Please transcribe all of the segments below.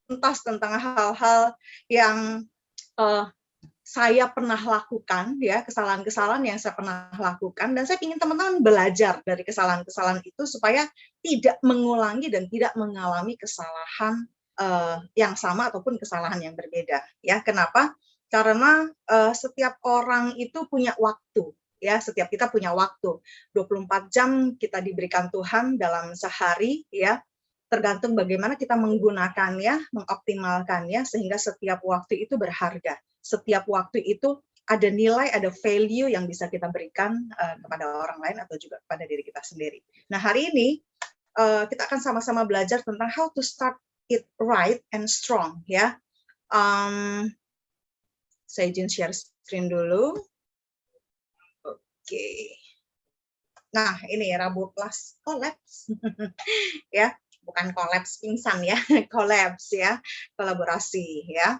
tuntas tentang hal-hal yang saya pernah lakukan, ya, kesalahan-kesalahan yang saya pernah lakukan, dan saya ingin teman-teman belajar dari kesalahan-kesalahan itu supaya tidak mengulangi dan tidak mengalami kesalahan yang sama ataupun kesalahan yang berbeda. Ya, kenapa? Karena setiap orang itu punya waktu. Ya, setiap kita punya waktu. 24 jam kita diberikan Tuhan dalam sehari, ya. Tergantung bagaimana kita menggunakannya, mengoptimalkannya, sehingga setiap waktu itu berharga. Setiap waktu itu ada nilai, ada value yang bisa kita berikan kepada orang lain atau juga kepada diri kita sendiri. Nah, hari ini kita akan sama-sama belajar tentang how to start it right and strong, ya. Saya izin share screen dulu. Oke. Nah, ini Rabu Plus Collapse. Ya, bukan collapse pingsan ya, collapse ya, kolaborasi ya.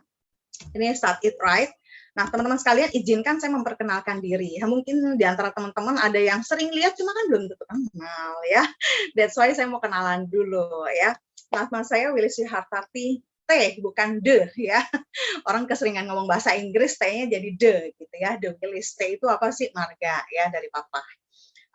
Ini start it right. Nah, teman-teman sekalian, izinkan saya memperkenalkan diri. Ya, mungkin di antara teman-teman ada yang sering lihat, cuma kan belum tentu kenal ya. That's why saya mau kenalan dulu ya. Nama saya Willy Hartarti T, bukan de ya. Orang keseringan ngomong bahasa Inggris, T-nya jadi de gitu ya. De Willis, T itu apa sih? Marga ya, dari papa.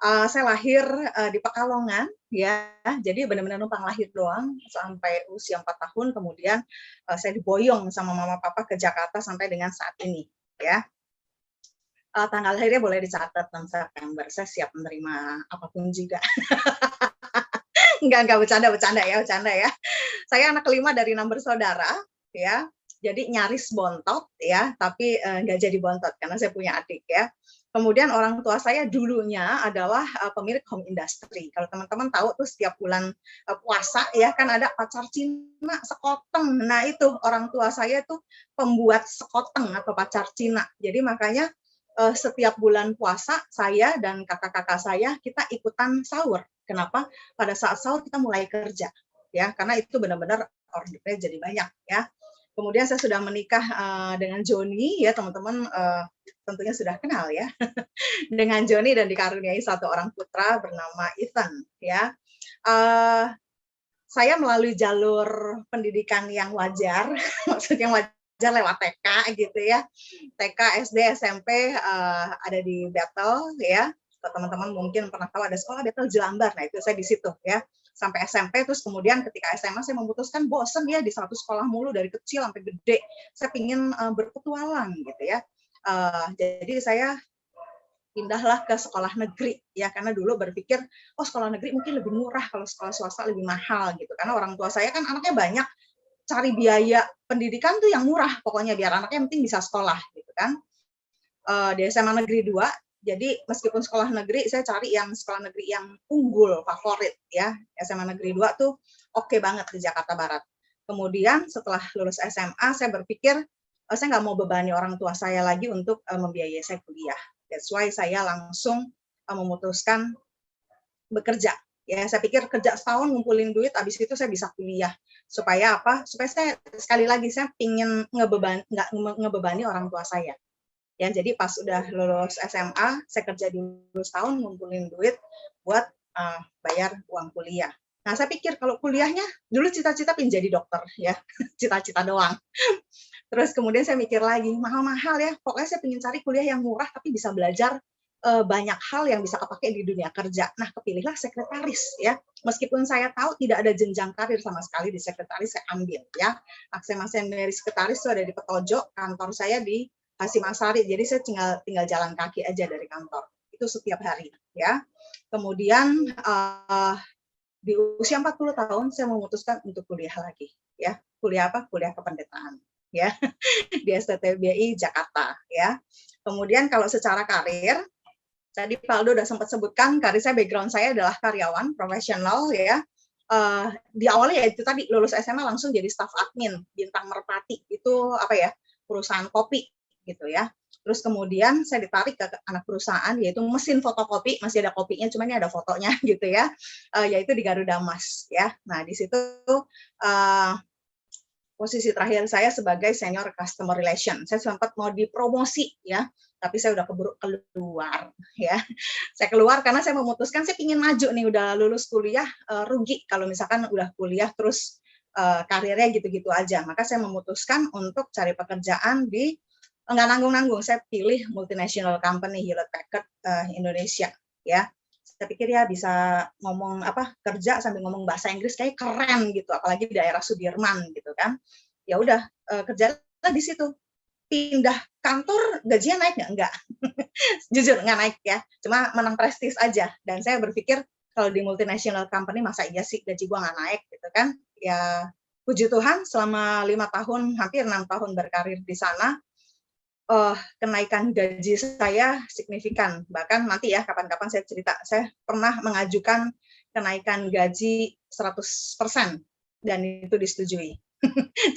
Saya lahir di Pekalongan, ya, jadi benar-benar numpang lahir doang sampai usia 4 tahun, kemudian saya diboyong sama mama papa ke Jakarta sampai dengan saat ini, ya. Tanggal lahirnya boleh dicatat 6 September, saya siap menerima apapun juga. Enggak, bercanda ya. Saya anak kelima dari 6 bersaudara, ya. Jadi nyaris bontot, ya, tapi nggak jadi bontot karena saya punya adik, ya. Kemudian orang tua saya dulunya adalah pemilik home industry. Kalau teman-teman tahu tuh setiap bulan puasa ya kan ada pacar Cina sekoteng. Nah itu orang tua saya tuh pembuat sekoteng atau pacar Cina. Jadi makanya setiap bulan puasa saya dan kakak-kakak saya kita ikutan sahur. Kenapa? Pada saat sahur kita mulai kerja ya karena itu benar-benar ordernya jadi banyak ya. Kemudian saya sudah menikah dengan Joni ya teman-teman tentunya sudah kenal ya dengan Joni dan dikaruniai satu orang putra bernama Ethan ya. Saya melalui jalur pendidikan yang wajar, maksudnya wajar lewat TK gitu ya. TK, SD, SMP ada di Battle ya. Kalau teman-teman mungkin pernah tahu ada sekolah Battle Jelambar, nah itu saya di situ ya. Sampai SMP, terus kemudian ketika SMA saya memutuskan bosen ya di satu sekolah mulu dari kecil sampai gede. Saya ingin berpetualang gitu ya. Jadi saya pindahlah ke sekolah negeri ya karena dulu berpikir oh sekolah negeri mungkin lebih murah kalau sekolah swasta lebih mahal gitu karena orang tua saya kan anaknya banyak cari biaya pendidikan tuh yang murah pokoknya biar anaknya penting bisa sekolah gitu kan di SMA negeri 2 jadi meskipun sekolah negeri saya cari yang sekolah negeri yang unggul favorit ya SMA negeri 2 tuh oke banget di Jakarta Barat kemudian setelah lulus SMA saya berpikir saya nggak mau bebani orang tua saya lagi untuk membiayai saya kuliah. That's why saya langsung memutuskan bekerja. Ya, saya pikir kerja setahun ngumpulin duit, habis itu saya bisa kuliah. Supaya apa? Supaya saya sekali lagi saya pingin nggak ngebebani orang tua saya. Ya, jadi pas udah lulus SMA, saya kerja dulu setahun ngumpulin duit buat bayar uang kuliah. Nah, saya pikir kalau kuliahnya dulu cita-cita pengen jadi dokter ya, cita-cita doang. Terus kemudian saya mikir lagi, mahal-mahal ya, pokoknya saya pengen cari kuliah yang murah tapi bisa belajar banyak hal yang bisa kepake di dunia kerja. Nah, kepilihlah sekretaris ya. Meskipun saya tahu tidak ada jenjang karir sama sekali di sekretaris, saya ambil ya. Aksen dari sekretaris itu ada di Petojo, kantor saya di Hasimasari. Jadi saya tinggal jalan kaki aja dari kantor. Itu setiap hari ya. Kemudian di usia 40 tahun saya memutuskan untuk kuliah lagi ya. Kuliah apa? Kuliah kependetaan ya di STTBI Jakarta ya. Kemudian kalau secara karir, tadi Pak Aldo udah sempat sebutkan karir saya background saya adalah karyawan profesional ya. Di awalnya ya itu tadi lulus SMA langsung jadi staf admin Bintang Merpati itu apa ya perusahaan kopi gitu ya. Terus kemudian saya ditarik ke anak perusahaan yaitu mesin fotokopi masih ada kopinya cuma ini ada fotonya gitu ya. Yaitu di Garuda Mas ya. Nah di situ posisi terakhir saya sebagai senior customer relation. Saya sempat mau dipromosi ya, tapi saya udah keburu keluar ya. Saya keluar karena saya memutuskan saya ingin maju nih udah lulus kuliah rugi kalau misalkan udah kuliah terus karirnya gitu-gitu aja. Maka saya memutuskan untuk cari pekerjaan di nggak nanggung-nanggung. Saya pilih multinational company Hewlett Packard Indonesia, ya. Saya pikir ya bisa ngomong kerja sambil ngomong bahasa Inggris kayak keren gitu, apalagi di daerah Sudirman gitu kan. Ya udah kerjalah di situ. Pindah kantor gajinya naik nggak? Enggak. Jujur nggak naik ya. Cuma menang prestis aja. Dan saya berpikir kalau di multinational company masa iya sih gaji gua nggak naik gitu kan. Ya puji Tuhan selama 5 tahun, hampir 6 tahun berkarir di sana, kenaikan gaji saya signifikan. Bahkan nanti ya kapan-kapan saya cerita, saya pernah mengajukan kenaikan gaji 100% dan itu disetujui.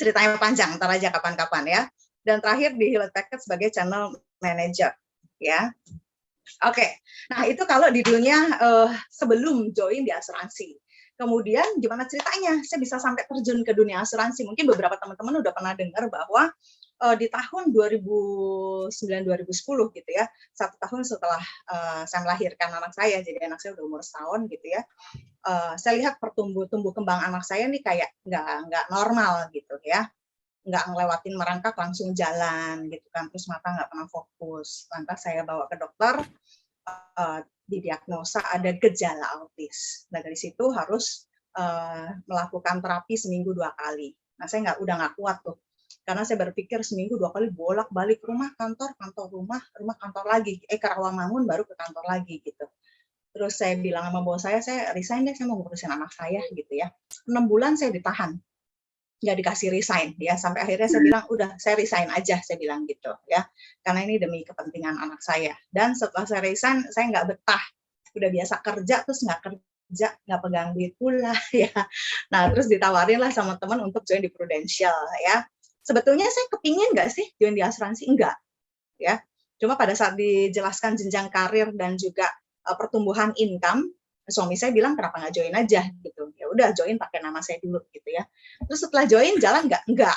Ceritanya panjang, ntar aja kapan-kapan ya. Dan terakhir di Hewlett Packard sebagai channel manager, ya. Oke, nah itu kalau di dunia sebelum join di asuransi. Kemudian gimana ceritanya saya bisa sampai terjun ke dunia asuransi? Mungkin beberapa teman-teman udah pernah dengar bahwa di tahun 2009-2010 gitu ya, 1 tahun setelah saya melahirkan anak saya, jadi anak saya udah umur setahun gitu ya, saya lihat tumbuh kembang anak saya nih kayak nggak normal gitu ya, nggak ngelewatin merangkak langsung jalan gitu kan, terus mata nggak pernah fokus. Lantas saya bawa ke dokter, didiagnosa ada gejala autis. Nah dari situ harus melakukan terapi seminggu 2 kali. Nah saya udah nggak kuat tuh, karena saya berpikir seminggu 2 kali bolak-balik rumah kantor rumah kantor lagi, ke Rawamangun baru ke kantor lagi gitu. Terus saya bilang sama bos saya resign deh, saya mau ngurusin anak saya gitu ya. 6 bulan saya ditahan, nggak dikasih resign ya, sampai akhirnya saya bilang udah saya resign aja, saya bilang gitu ya, karena ini demi kepentingan anak saya. Dan setelah saya resign saya nggak betah, udah biasa kerja terus nggak kerja, nggak pegang duit pula ya. Nah terus ditawarin lah sama teman untuk join di Prudential ya. Sebetulnya saya kepingin nggak sih join di asuransi, enggak ya, cuma pada saat dijelaskan jenjang karir dan juga pertumbuhan income, suami saya bilang kenapa nggak join aja gitu. Ya udah join pakai nama saya dulu gitu ya. Terus setelah join jalan nggak? Enggak.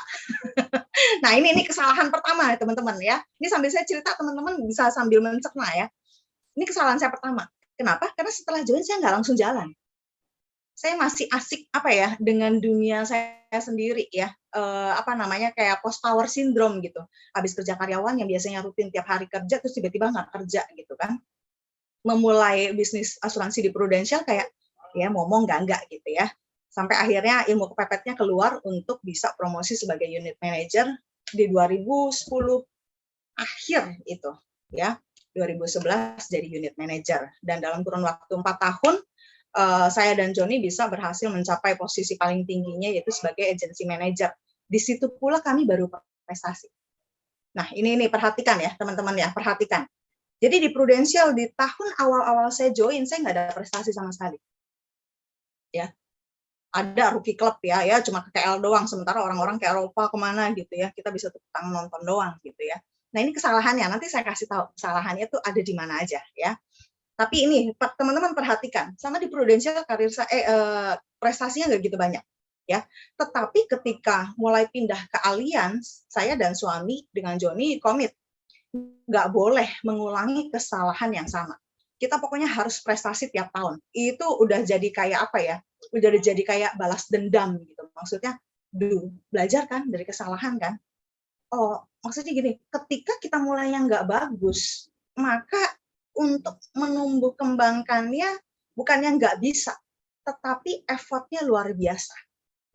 Nah ini kesalahan pertama ya teman-teman ya. Ini sambil saya cerita teman-teman bisa sambil mencerna ya. Ini kesalahan saya pertama. Kenapa? Karena setelah join saya nggak langsung jalan. Saya masih asik dengan dunia saya sendiri ya. Kayak post power syndrome gitu. Habis kerja karyawan yang biasanya rutin tiap hari kerja terus tiba-tiba nggak kerja gitu kan. Memulai bisnis asuransi di Prudential kayak ya mau nggak gitu ya, sampai akhirnya ilmu kepepetnya keluar untuk bisa promosi sebagai unit manager di 2010 akhir itu ya, 2011 jadi unit manager, dan dalam kurun waktu 4 tahun saya dan Joni bisa berhasil mencapai posisi paling tingginya yaitu sebagai agency manager. Di situ pula kami baru prestasi. Nah ini perhatikan ya teman-teman ya, perhatikan. Jadi di Prudential di tahun awal-awal saya join, saya nggak ada prestasi sama sekali. Ya, ada rookie club ya, cuma ke KL doang, sementara orang-orang ke Eropa kemana gitu ya, kita bisa tepuk tangan nonton doang gitu ya. Nah ini kesalahannya, nanti saya kasih tahu kesalahannya itu ada di mana aja ya. Tapi ini teman-teman perhatikan, sama di Prudential karir saya prestasinya nggak gitu banyak ya. Tetapi ketika mulai pindah ke Allianz, saya dan suami dengan Joni komit nggak boleh mengulangi kesalahan yang sama. Kita pokoknya harus prestasi tiap tahun. Itu udah jadi kayak udah jadi kayak balas dendam gitu. Maksudnya, belajar kan dari kesalahan kan. Oh, maksudnya gini, ketika kita mulai yang nggak bagus, maka untuk menumbuh kembangkannya bukannya nggak bisa, tetapi effortnya luar biasa.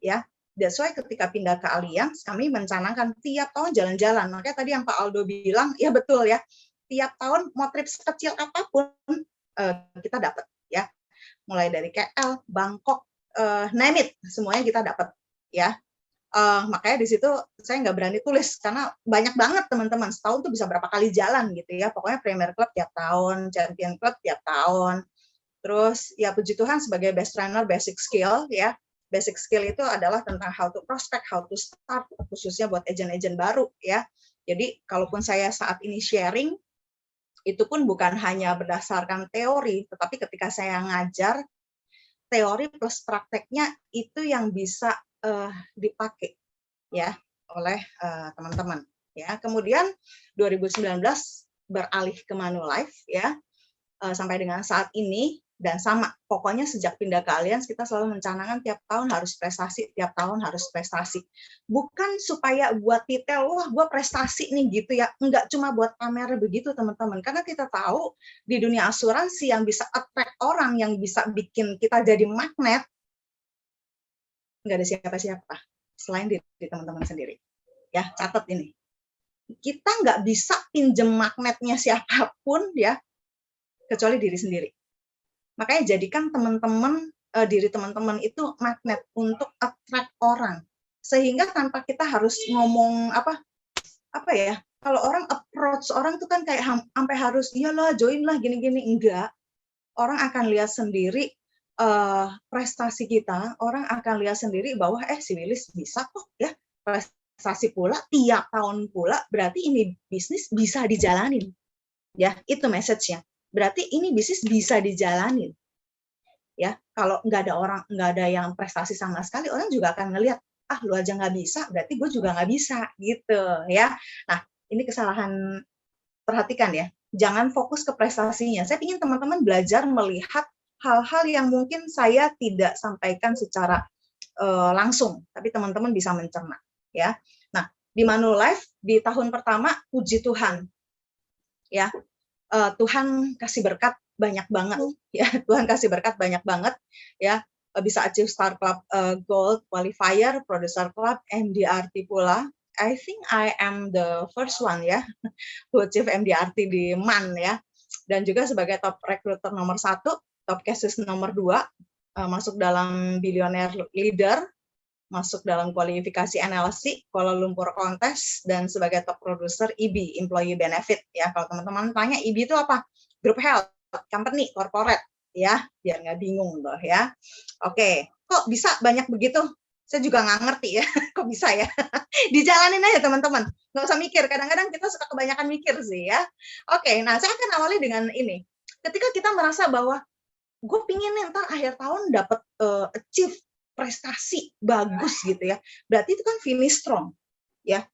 Ya, that's why ketika pindah ke Allianz, kami mencanangkan tiap tahun jalan-jalan. Makanya tadi yang Pak Aldo bilang, ya betul ya, tiap tahun mau trip sekecil apapun kita dapat ya. Mulai dari KL, Bangkok, name it, semuanya kita dapat ya. Makanya di situ saya nggak berani tulis karena banyak banget teman-teman, setahun tuh bisa berapa kali jalan gitu ya. Pokoknya Premier Club tiap tahun, Champion Club tiap tahun. Terus ya puji Tuhan sebagai best trainer basic skill ya. Basic skill itu adalah tentang how to prospect, how to start, khususnya buat agent-agent baru ya. Jadi kalaupun saya saat ini sharing, itu pun bukan hanya berdasarkan teori, tetapi ketika saya ngajar, teori plus prakteknya itu yang bisa dipakai ya oleh teman-teman. Ya, kemudian 2019 beralih ke Manulife ya, sampai dengan saat ini Dan sama, pokoknya sejak pindah ke Allianz kita selalu mencanangkan tiap tahun harus prestasi, tiap tahun harus prestasi. Bukan supaya buat titel, wah gue prestasi nih gitu ya. Enggak cuma buat pamer begitu teman-teman. Karena kita tahu di dunia asuransi yang bisa attract orang, yang bisa bikin kita jadi magnet, nggak ada siapa-siapa selain diri teman-teman sendiri. Ya, catat ini. Kita nggak bisa pinjem magnetnya siapapun ya, kecuali diri sendiri. Makanya jadikan teman-teman, diri teman-teman itu magnet untuk attract orang. Sehingga tanpa kita harus ngomong apa ya, kalau orang approach orang tuh kan kayak sampai harus, iyalah join lah gini-gini, enggak. Orang akan lihat sendiri prestasi kita, orang akan lihat sendiri bahwa si Willis bisa kok ya prestasi pula, tiap tahun pula, berarti ini bisnis bisa dijalanin. Ya, itu message-nya. Berarti ini bisnis bisa dijalanin. Ya, kalau nggak ada yang prestasi sama sekali, orang juga akan ngelihat, lu aja nggak bisa, berarti gue juga nggak bisa, gitu ya. Nah, ini kesalahan, perhatikan ya, jangan fokus ke prestasinya. Saya ingin teman-teman belajar melihat hal-hal yang mungkin saya tidak sampaikan secara langsung, tapi teman-teman bisa mencerna. Ya, nah di Manulife di tahun pertama, puji Tuhan, ya. Tuhan kasih berkat banyak banget ya, Tuhan kasih berkat banyak banget ya, bisa achieve Star Club Gold Qualifier, Producer Club, MDRT pula. I think I am the first one ya to achieve MDRT di MAN ya, dan juga sebagai top recruiter nomor 1, top cases nomor 2, masuk dalam Billionaire Leader, masuk dalam kualifikasi NLC, Kuala Lumpur Contest, dan sebagai top producer EB, Employee Benefit. Ya, kalau teman-teman tanya EB itu apa? Group Health, Company, Corporate, ya, biar nggak bingung loh ya. Oke, kok bisa banyak begitu? Saya juga nggak ngerti ya, kok bisa ya? Dijalanin aja teman-teman, nggak usah mikir. Kadang-kadang kita suka kebanyakan mikir sih ya. Oke, nah saya akan awali dengan ini. Ketika kita merasa bahwa gue pingin nih ntar akhir tahun dapat achieve prestasi bagus gitu ya, berarti itu kan finish strong ya.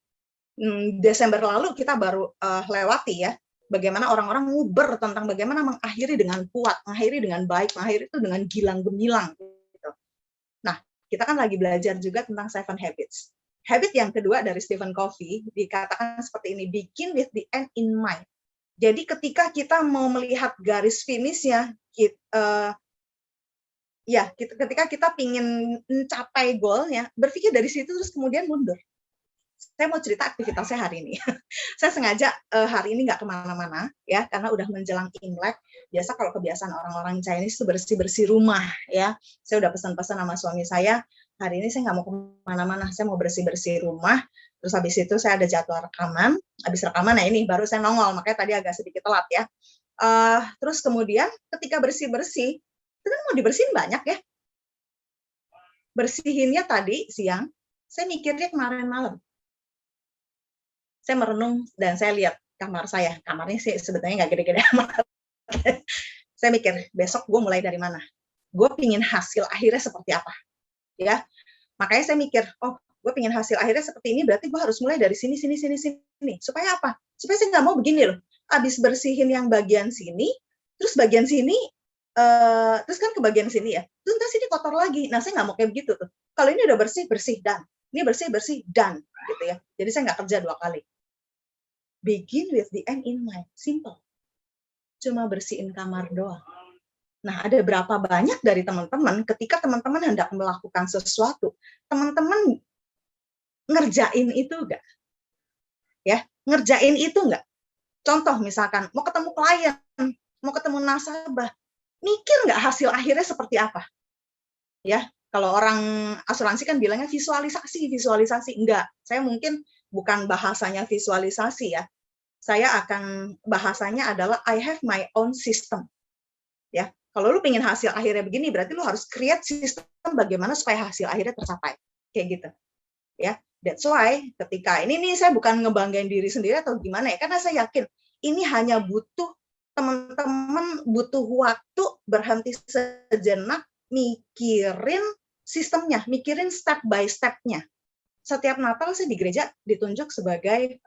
Desember lalu kita baru lewati ya, bagaimana orang-orang nguber tentang bagaimana mengakhiri dengan kuat, mengakhiri dengan baik, mengakhiri itu dengan gilang gemilang gitu. Nah, kita kan lagi belajar juga tentang 7 habits. Habit yang kedua dari Stephen Covey dikatakan seperti ini, begin with the end in mind. Jadi ketika kita mau melihat garis finishnya, ketika kita ingin mencapai goalnya, berpikir dari situ terus kemudian mundur. Saya mau cerita aktivitasnya hari ini. Saya sengaja hari ini nggak kemana-mana ya, karena udah menjelang Imlek. Biasa kalau kebiasaan orang-orang Chinese itu bersih-bersih rumah ya. Saya udah pesan-pesan sama suami saya, hari ini saya nggak mau kemana-mana, saya mau bersih-bersih rumah. Terus habis itu saya ada jadwal rekaman. Habis rekaman, nah ini baru saya nongol, makanya tadi agak sedikit telat ya. Terus kemudian ketika bersih-bersih, itu kan mau dibersihin banyak ya. Bersihinnya tadi siang, saya mikirnya kemarin malam. Saya merenung dan saya lihat kamar saya. Kamarnya sih sebetulnya nggak gede-gede amat. Saya mikir, besok gue mulai dari mana? Gue pingin hasil akhirnya seperti apa? Ya, makanya saya mikir, gue pingin hasil akhirnya seperti ini, berarti gue harus mulai dari sini. Supaya apa? Supaya saya nggak mau begini loh. Abis bersihin yang bagian sini, terus bagian sini, terus kan ke bagian sini ya. Terus ntar sini kotor lagi. Nah, saya nggak mau kayak begitu tuh. Kalau ini udah bersih, dan. Ini bersih, dan. Gitu ya. Jadi saya nggak kerja 2 kali. Begin with the end in mind. Simple. Cuma bersihin kamar doang. Nah, ada berapa banyak dari teman-teman ketika teman-teman hendak melakukan sesuatu, teman-teman ngerjain itu enggak? Ya, ngerjain itu enggak? Contoh misalkan, mau ketemu klien, mau ketemu nasabah, mikir enggak hasil akhirnya seperti apa? Ya, kalau orang asuransi kan bilangnya visualisasi. Enggak, saya mungkin bukan bahasanya visualisasi ya. Saya akan bahasanya adalah I have my own system. Ya, kalau lu pengen hasil akhirnya begini, berarti lu harus create sistem bagaimana supaya hasil akhirnya tercapai. Kayak gitu. Ya, that's why ketika ini nih saya bukan ngebanggain diri sendiri atau gimana ya, karena saya yakin ini hanya butuh teman-teman butuh waktu berhenti sejenak, mikirin sistemnya, mikirin step by step-nya. Setiap Natal saya di gereja ditunjuk sebagai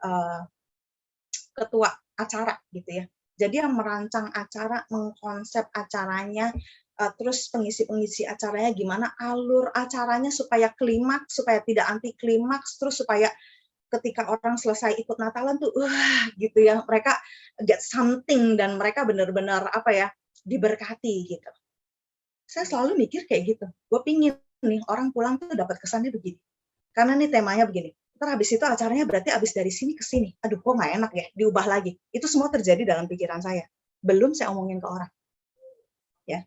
ketua acara gitu ya. Jadi yang merancang acara, mengkonsep acaranya, terus pengisi-pengisi acaranya gimana, alur acaranya supaya klimaks, supaya tidak anti klimaks, terus supaya ketika orang selesai ikut Natalan tuh, wah gitu ya, mereka get something dan mereka benar-benar apa ya, diberkati gitu. Saya selalu mikir kayak gitu. Gue pingin nih orang pulang tuh dapat kesannya begini. Karena nih temanya begini. Ntar habis itu acaranya berarti habis dari sini ke sini. Aduh, kok nggak enak ya, diubah lagi. Itu semua terjadi dalam pikiran saya. Belum saya omongin ke orang. Ya,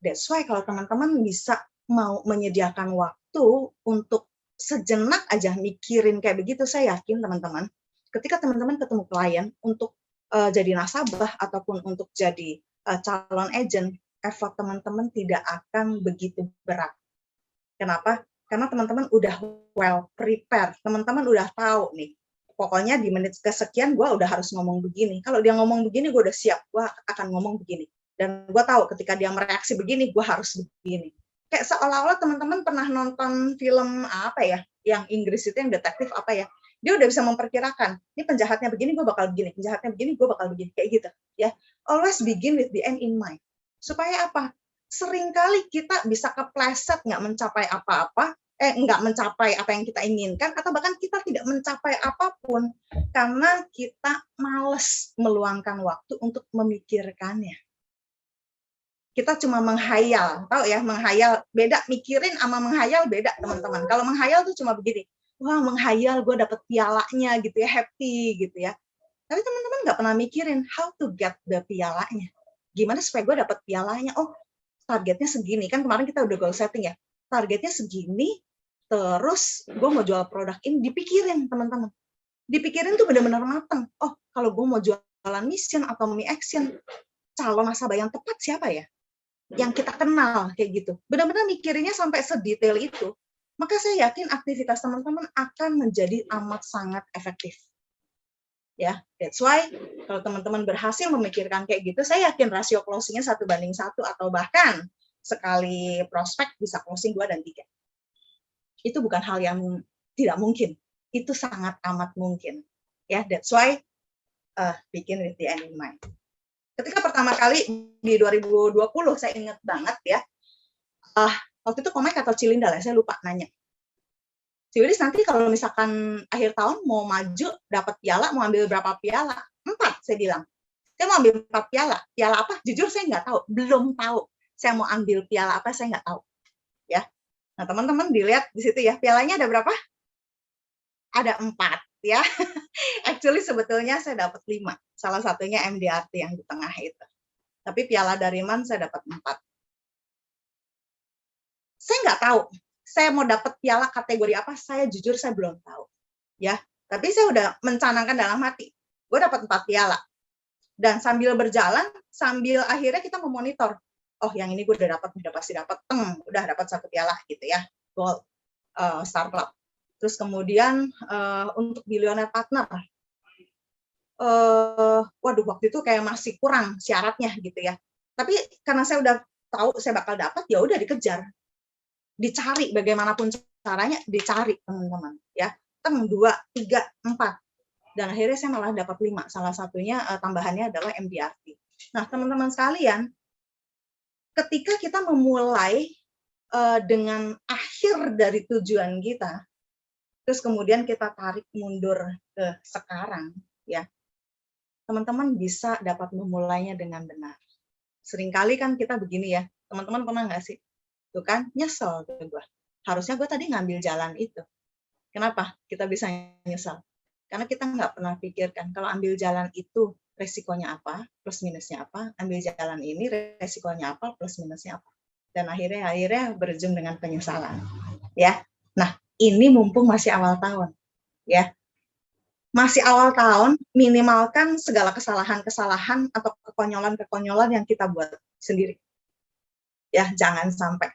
that's why kalau teman-teman bisa mau menyediakan waktu untuk sejenak aja mikirin kayak begitu, saya yakin teman-teman, ketika teman-teman ketemu klien untuk jadi nasabah ataupun untuk jadi calon agent, effort teman-teman tidak akan begitu berat. Kenapa? Karena teman-teman udah well prepare, teman-teman udah tahu nih, pokoknya di menit kesekian gue udah harus ngomong begini. Kalau dia ngomong begini, gue udah siap, gue akan ngomong begini. Dan gue tahu ketika dia mereaksi begini, gue harus begini. Kayak seolah-olah teman-teman pernah nonton film apa ya, yang Inggris itu yang detektif apa ya, dia udah bisa memperkirakan, ini penjahatnya begini, gue bakal begini, penjahatnya begini, gue bakal begini, kayak gitu. Ya, always begin with the end in mind. Supaya apa? Seringkali kita bisa kepleset nggak mencapai apa-apa, nggak mencapai apa yang kita inginkan, atau bahkan kita tidak mencapai apapun karena kita males meluangkan waktu untuk memikirkannya. Kita cuma menghayal, tahu ya, menghayal beda, mikirin sama menghayal beda teman-teman. Kalau menghayal tuh cuma begini, wah menghayal gue dapet pialanya gitu ya, happy gitu ya. Tapi teman-teman nggak pernah mikirin how to get the pialanya. Gimana supaya gue dapet pialanya? Oh, targetnya segini, kan kemarin kita udah goal setting ya, targetnya segini, terus gue mau jual produk ini, dipikirin teman-teman, dipikirin tuh benar-benar mateng. Oh, kalau gue mau jualan mission atau mie action, calon nasabah yang tepat siapa ya, yang kita kenal kayak gitu, benar-benar mikirinnya sampai sedetail itu, maka saya yakin aktivitas teman-teman akan menjadi amat sangat efektif. Ya, that's why kalau teman-teman berhasil memikirkan kayak gitu, saya yakin rasio closing-nya 1:1 atau bahkan sekali prospek bisa closing 2 dan 3. Itu bukan hal yang tidak mungkin, itu sangat amat mungkin. Ya, that's why begin with the end in mind. Ketika pertama kali di 2020, saya ingat banget ya, waktu itu Komeng atau Cilindal ya, saya lupa nanya. Ciwilis nanti kalau misalkan akhir tahun mau maju dapat piala, mau ambil berapa piala? 4, saya bilang. Saya mau ambil 4 piala. Piala apa? Jujur saya nggak tahu, belum tahu. Saya mau ambil piala apa, saya nggak tahu. Ya. Nah, teman-teman dilihat di situ ya, pialanya ada berapa? Ada 4 ya. Actually sebetulnya saya dapat 5. Salah satunya MDRT yang di tengah itu. Tapi piala Dariman saya dapat 4. Saya nggak tahu. Saya mau dapat piala kategori apa, saya jujur saya belum tahu. Ya, tapi saya udah mencanangkan dalam hati, gue dapat 4 piala. Dan sambil berjalan, sambil akhirnya kita memonitor, oh yang ini gue udah pasti dapat, udah dapat 1 piala gitu ya, gold Star Club. Terus kemudian untuk billionaire partner, waduh waktu itu kayak masih kurang syaratnya gitu ya. Tapi karena saya udah tahu saya bakal dapat, ya udah dikejar. Dicari bagaimanapun caranya, dicari teman-teman ya, 2, 3, 4, dan akhirnya saya malah dapat 5. Salah satunya tambahannya adalah MDRT. Nah teman-teman sekalian, ketika kita memulai dengan akhir dari tujuan kita, terus kemudian kita tarik mundur ke sekarang ya, teman-teman bisa dapat memulainya dengan benar. Seringkali kan kita begini ya, teman-teman pernah nggak sih? Tuh kan, nyesel tuh gue. Harusnya gue tadi ngambil jalan itu. Kenapa kita bisa nyesel? Karena kita nggak pernah pikirkan, kalau ambil jalan itu resikonya apa, plus minusnya apa, ambil jalan ini resikonya apa, plus minusnya apa. Dan akhirnya berujung dengan penyesalan. Ya, nah ini mumpung masih awal tahun. Ya, masih awal tahun, minimalkan segala kesalahan-kesalahan atau kekonyolan-kekonyolan yang kita buat sendiri. Ya, jangan sampai.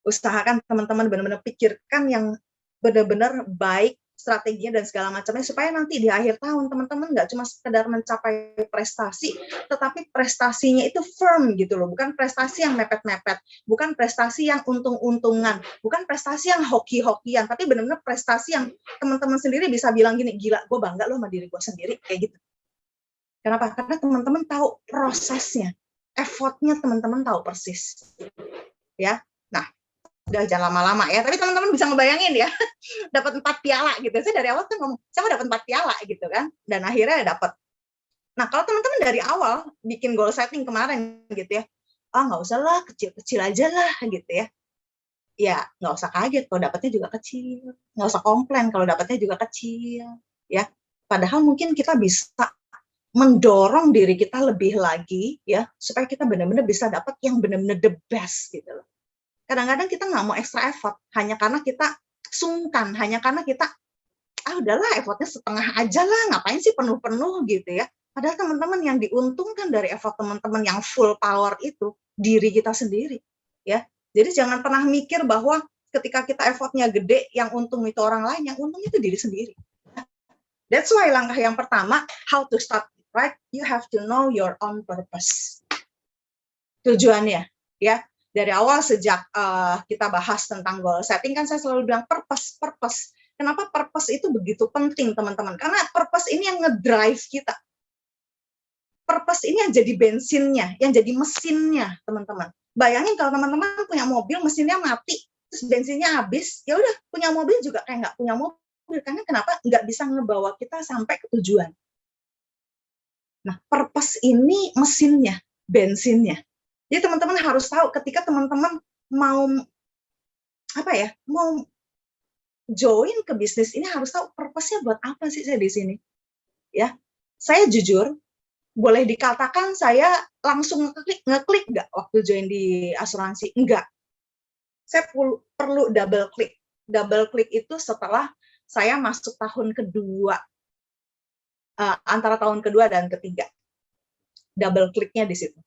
Usahakan teman-teman benar-benar pikirkan yang benar-benar baik strateginya dan segala macamnya, supaya nanti di akhir tahun teman-teman nggak cuma sekedar mencapai prestasi, tetapi prestasinya itu firm gitu loh, bukan prestasi yang mepet-mepet, bukan prestasi yang untung-untungan, bukan prestasi yang hoki-hokian, tapi benar-benar prestasi yang teman-teman sendiri bisa bilang gini, gila gue bangga loh sama diri gue sendiri, kayak gitu. Kenapa? Karena teman-teman tahu prosesnya, effortnya teman-teman tahu persis. Ya, nah, udah jangan lama-lama ya. Tapi teman-teman bisa ngebayangin ya, dapat 4 piala gitu. Saya dari awal kan ngomong, saya mau dapat 4 piala gitu kan. Dan akhirnya dapat. Nah, kalau teman-teman dari awal bikin goal setting kemarin gitu ya, nggak usah lah, kecil-kecil aja lah gitu ya. Ya, nggak usah kaget kalau dapatnya juga kecil. Nggak usah komplain kalau dapatnya juga kecil. Ya, padahal mungkin kita bisa mendorong diri kita lebih lagi ya supaya kita benar-benar bisa dapat yang benar-benar the best gitu loh. Kadang-kadang kita nggak mau extra effort hanya karena kita sungkan, hanya karena kita udahlah effortnya setengah aja lah, ngapain sih penuh-penuh gitu ya. Padahal teman-teman yang diuntungkan dari effort teman-teman yang full power itu diri kita sendiri ya. Jadi jangan pernah mikir bahwa ketika kita effortnya gede yang untung itu orang lain, yang untung itu diri sendiri. That's why langkah yang pertama, how to start right, you have to know your own purpose. Tujuannya, ya. Dari awal sejak kita bahas tentang goal setting kan saya selalu bilang purpose. Kenapa purpose itu begitu penting, teman-teman? Karena purpose ini yang ngedrive kita. Purpose ini yang jadi bensinnya, yang jadi mesinnya, teman-teman. Bayangin kalau teman-teman punya mobil, mesinnya mati, terus bensinnya habis, ya udah punya mobil juga kayak nggak punya mobil. Karena kenapa? Nggak bisa ngebawa kita sampai ke tujuan. Nah, purpose ini mesinnya, bensinnya. Jadi teman-teman harus tahu ketika teman-teman mau mau join ke bisnis ini harus tahu purpose-nya buat apa sih saya di sini. Ya, saya jujur, boleh dikatakan saya langsung ngeklik nggak waktu join di asuransi? Enggak. Saya perlu double klik. Double klik itu setelah saya masuk tahun kedua, antara tahun kedua dan ketiga. Double kliknya di situ.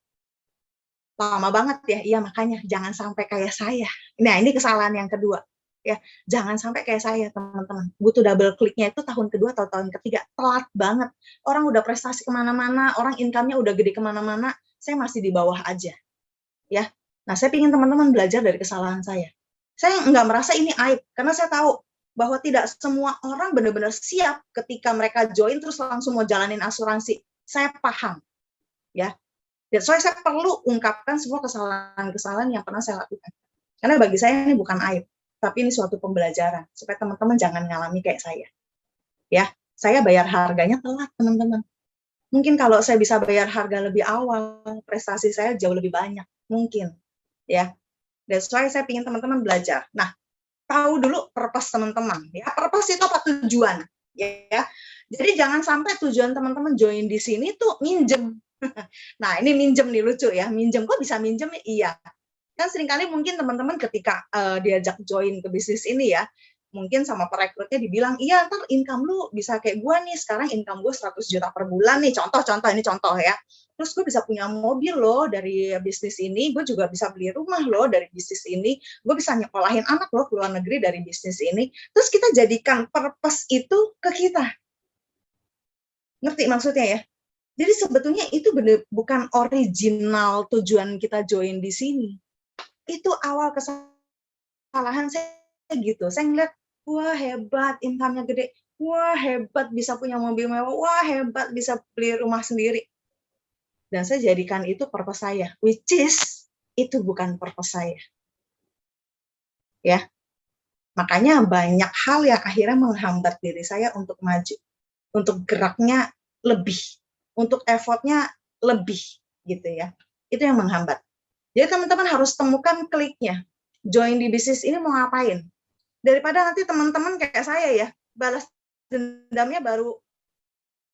Lama banget ya, iya makanya jangan sampai kayak saya. Nah ini kesalahan yang kedua, ya jangan sampai kayak saya teman-teman. Butuh double kliknya itu tahun kedua atau tahun ketiga, telat banget. Orang udah prestasi kemana-mana, orang income-nya udah gede kemana-mana, saya masih di bawah aja, ya. Nah saya ingin teman-teman belajar dari kesalahan saya. Saya nggak merasa ini aib, karena saya tahu bahwa tidak semua orang benar-benar siap ketika mereka join terus langsung mau jalanin asuransi. Saya paham, ya. That's why saya perlu ungkapkan semua kesalahan-kesalahan yang pernah saya lakukan. Karena bagi saya ini bukan aib, tapi ini suatu pembelajaran supaya teman-teman jangan ngalami kayak saya. Ya, saya bayar harganya telat, teman-teman. Mungkin kalau saya bisa bayar harga lebih awal, prestasi saya jauh lebih banyak, mungkin. Ya, that's why saya ingin teman-teman belajar. Nah, tahu dulu purpose teman-teman. Ya, purpose itu apa tujuan? Ya, jadi jangan sampai tujuan teman-teman join di sini tuh minjem. Nah, ini minjem nih lucu ya. Minjem kok bisa minjem? Iya. Kan seringkali mungkin teman-teman ketika diajak join ke bisnis ini ya, mungkin sama perekrutnya dibilang, iya ntar income lu bisa kayak gue nih, sekarang income gue 100 juta per bulan nih, contoh ini contoh ya. Terus gue bisa punya mobil loh dari bisnis ini, gue juga bisa beli rumah loh dari bisnis ini, gue bisa nyekolahin anak loh ke luar negeri dari bisnis ini. Terus kita jadikan purpose itu ke kita. Ngerti maksudnya ya? Jadi sebetulnya itu bukan original tujuan kita join di sini. Itu awal kesalahan saya gitu. Saya ngeliat, wah hebat income-nya gede, wah hebat bisa punya mobil mewah, wah hebat bisa beli rumah sendiri. Dan saya jadikan itu purpose saya, which is itu bukan purpose saya. Ya, makanya banyak hal yang akhirnya menghambat diri saya untuk maju, untuk geraknya lebih, untuk effortnya lebih gitu ya. Itu yang menghambat. Jadi teman-teman harus temukan kliknya. Join di bisnis ini mau ngapain? Daripada nanti teman-teman kayak saya ya, balas dendamnya baru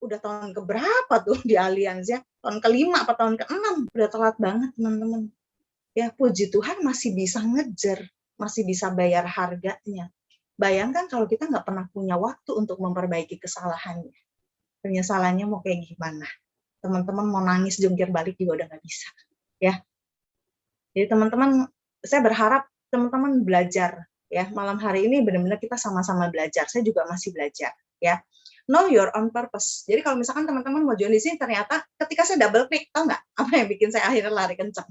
udah tahun keberapa tuh di Allianz ya, tahun ke-5 atau tahun ke-6, udah telat banget teman-teman. Ya puji Tuhan masih bisa ngejar, masih bisa bayar harganya. Bayangkan kalau kita nggak pernah punya waktu untuk memperbaiki kesalahannya. Penyesalannya mau kayak gimana? Teman-teman mau nangis jungkir balik juga udah nggak bisa. Ya, jadi teman-teman, saya berharap teman-teman belajar ya. Malam hari ini benar-benar kita sama-sama belajar. Saya juga masih belajar ya. Know your own purpose. Jadi kalau misalkan teman-teman mau join di sini, ternyata ketika saya double klik, tahu nggak apa yang bikin saya akhirnya lari kencang?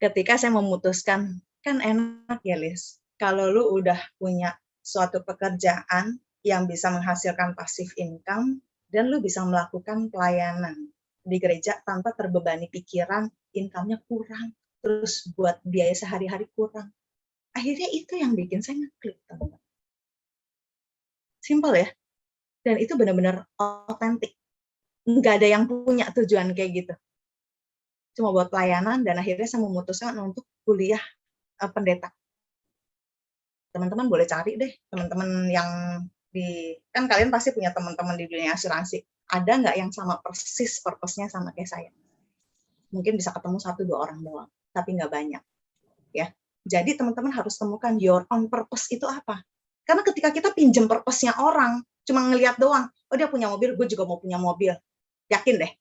Ketika saya memutuskan, kan enak ya Liz, kalau lu udah punya suatu pekerjaan yang bisa menghasilkan passive income, Dan lu bisa melakukan pelayanan di gereja tanpa terbebani pikiran, income-nya kurang, terus buat biaya sehari-hari kurang. Akhirnya itu yang bikin saya ngeklik, teman-teman. Simple ya, dan itu benar-benar otentik. Nggak ada yang punya tujuan kayak gitu. Cuma buat pelayanan, dan akhirnya saya memutuskan untuk kuliah pendeta. Teman-teman boleh cari deh, teman-teman yang kan kalian pasti punya teman-teman di dunia asuransi. Ada nggak yang sama persis purpose-nya sama kayak saya? Mungkin bisa ketemu 1-2 orang doang, tapi nggak banyak. Ya, jadi teman-teman harus temukan your own purpose itu apa. Karena ketika kita pinjam purpose-nya orang, cuma ngelihat doang, oh dia punya mobil, gue juga mau punya mobil. Yakin deh,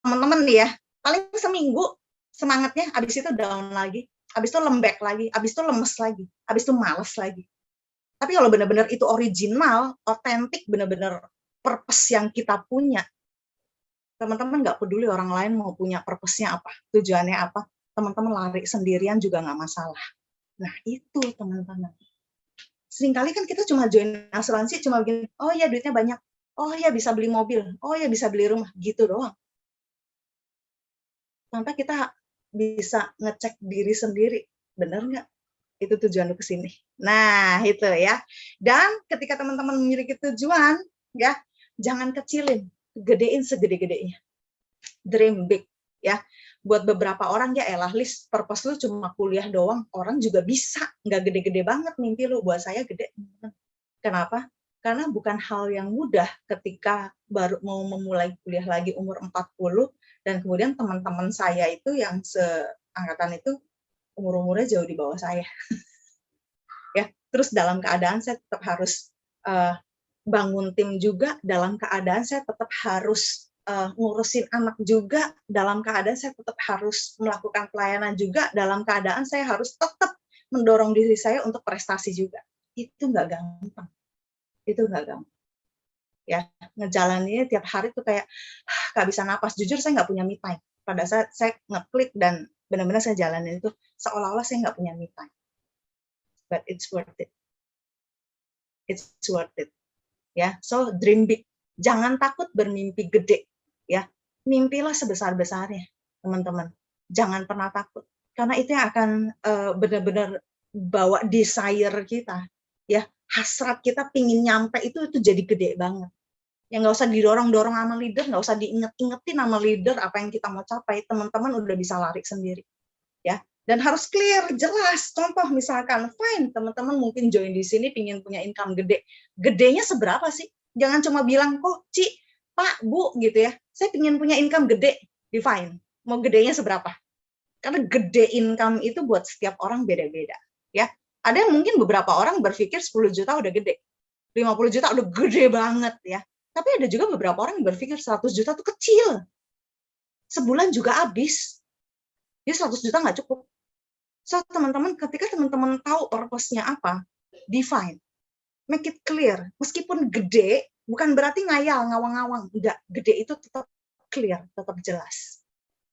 teman-teman nih ya, paling seminggu semangatnya, abis itu down lagi, abis itu lembek lagi, abis itu lemes lagi, abis itu males lagi. Tapi kalau benar-benar itu original, otentik, benar-benar purpose yang kita punya, teman-teman nggak peduli orang lain mau punya purpose-nya apa, tujuannya apa, teman-teman lari sendirian juga nggak masalah. Nah itu teman-teman. Seringkali kan kita cuma join asuransi, cuma begini, oh ya duitnya banyak, oh ya bisa beli mobil, oh ya bisa beli rumah, gitu doang. Sampai kita bisa ngecek diri sendiri, bener nggak itu tujuan lu ke sini. Nah, itu ya. Dan ketika teman-teman memiliki tujuan, ya, jangan kecilin, gedein segede-gedenya. Dream big, ya. Buat beberapa orang ya elah list purpose lu cuma kuliah doang, orang juga bisa, nggak gede-gede banget mimpi lu. Buat saya gede. Kenapa? Karena bukan hal yang mudah ketika baru mau memulai kuliah lagi umur 40, dan kemudian teman-teman saya itu yang seangkatan itu umur-umurnya jauh di bawah saya. Ya, terus dalam keadaan saya tetap harus bangun tim juga, dalam keadaan saya tetap harus ngurusin anak juga, dalam keadaan saya tetap harus melakukan pelayanan juga, dalam keadaan saya harus tetap mendorong diri saya untuk prestasi juga. Itu nggak gampang. Itu nggak gampang. Ya, ngejalaninnya tiap hari tuh kayak nggak bisa napas. Jujur saya nggak punya me time. Pada saat saya ngeklik dan benar-benar saya jalanin itu seolah-olah saya nggak punya me time. But it's worth it. It's worth it. Ya, so dream big. Jangan takut bermimpi gede. Ya, mimpilah sebesar-besarnya, teman-teman. Jangan pernah takut. Karena itu yang akan benar-benar bawa desire kita. Ya, hasrat kita pingin nyampe itu jadi gede banget. Ya nggak usah didorong-dorong sama leader, nggak usah diinget-ingetin sama leader apa yang kita mau capai. Teman-teman udah bisa lari sendiri. Ya, dan harus clear, jelas. Contoh misalkan, fine, teman-teman mungkin join di sini pingin punya income gede. Gedenya seberapa sih? Jangan cuma bilang, kok Ci, Pak, Bu, gitu ya. Saya pingin punya income gede, define. Mau gedenya seberapa? Karena gede income itu buat setiap orang beda-beda. Ya, ada yang mungkin beberapa orang berpikir 10 juta udah gede. 50 juta udah gede banget ya. Tapi ada juga beberapa orang yang berpikir 100 juta itu kecil. Sebulan juga habis. Jadi 100 juta nggak cukup. So, teman-teman, ketika teman-teman tahu purpose-nya apa, define, make it clear. Meskipun gede, bukan berarti ngayal, ngawang-ngawang. Enggak, gede itu tetap clear, tetap jelas.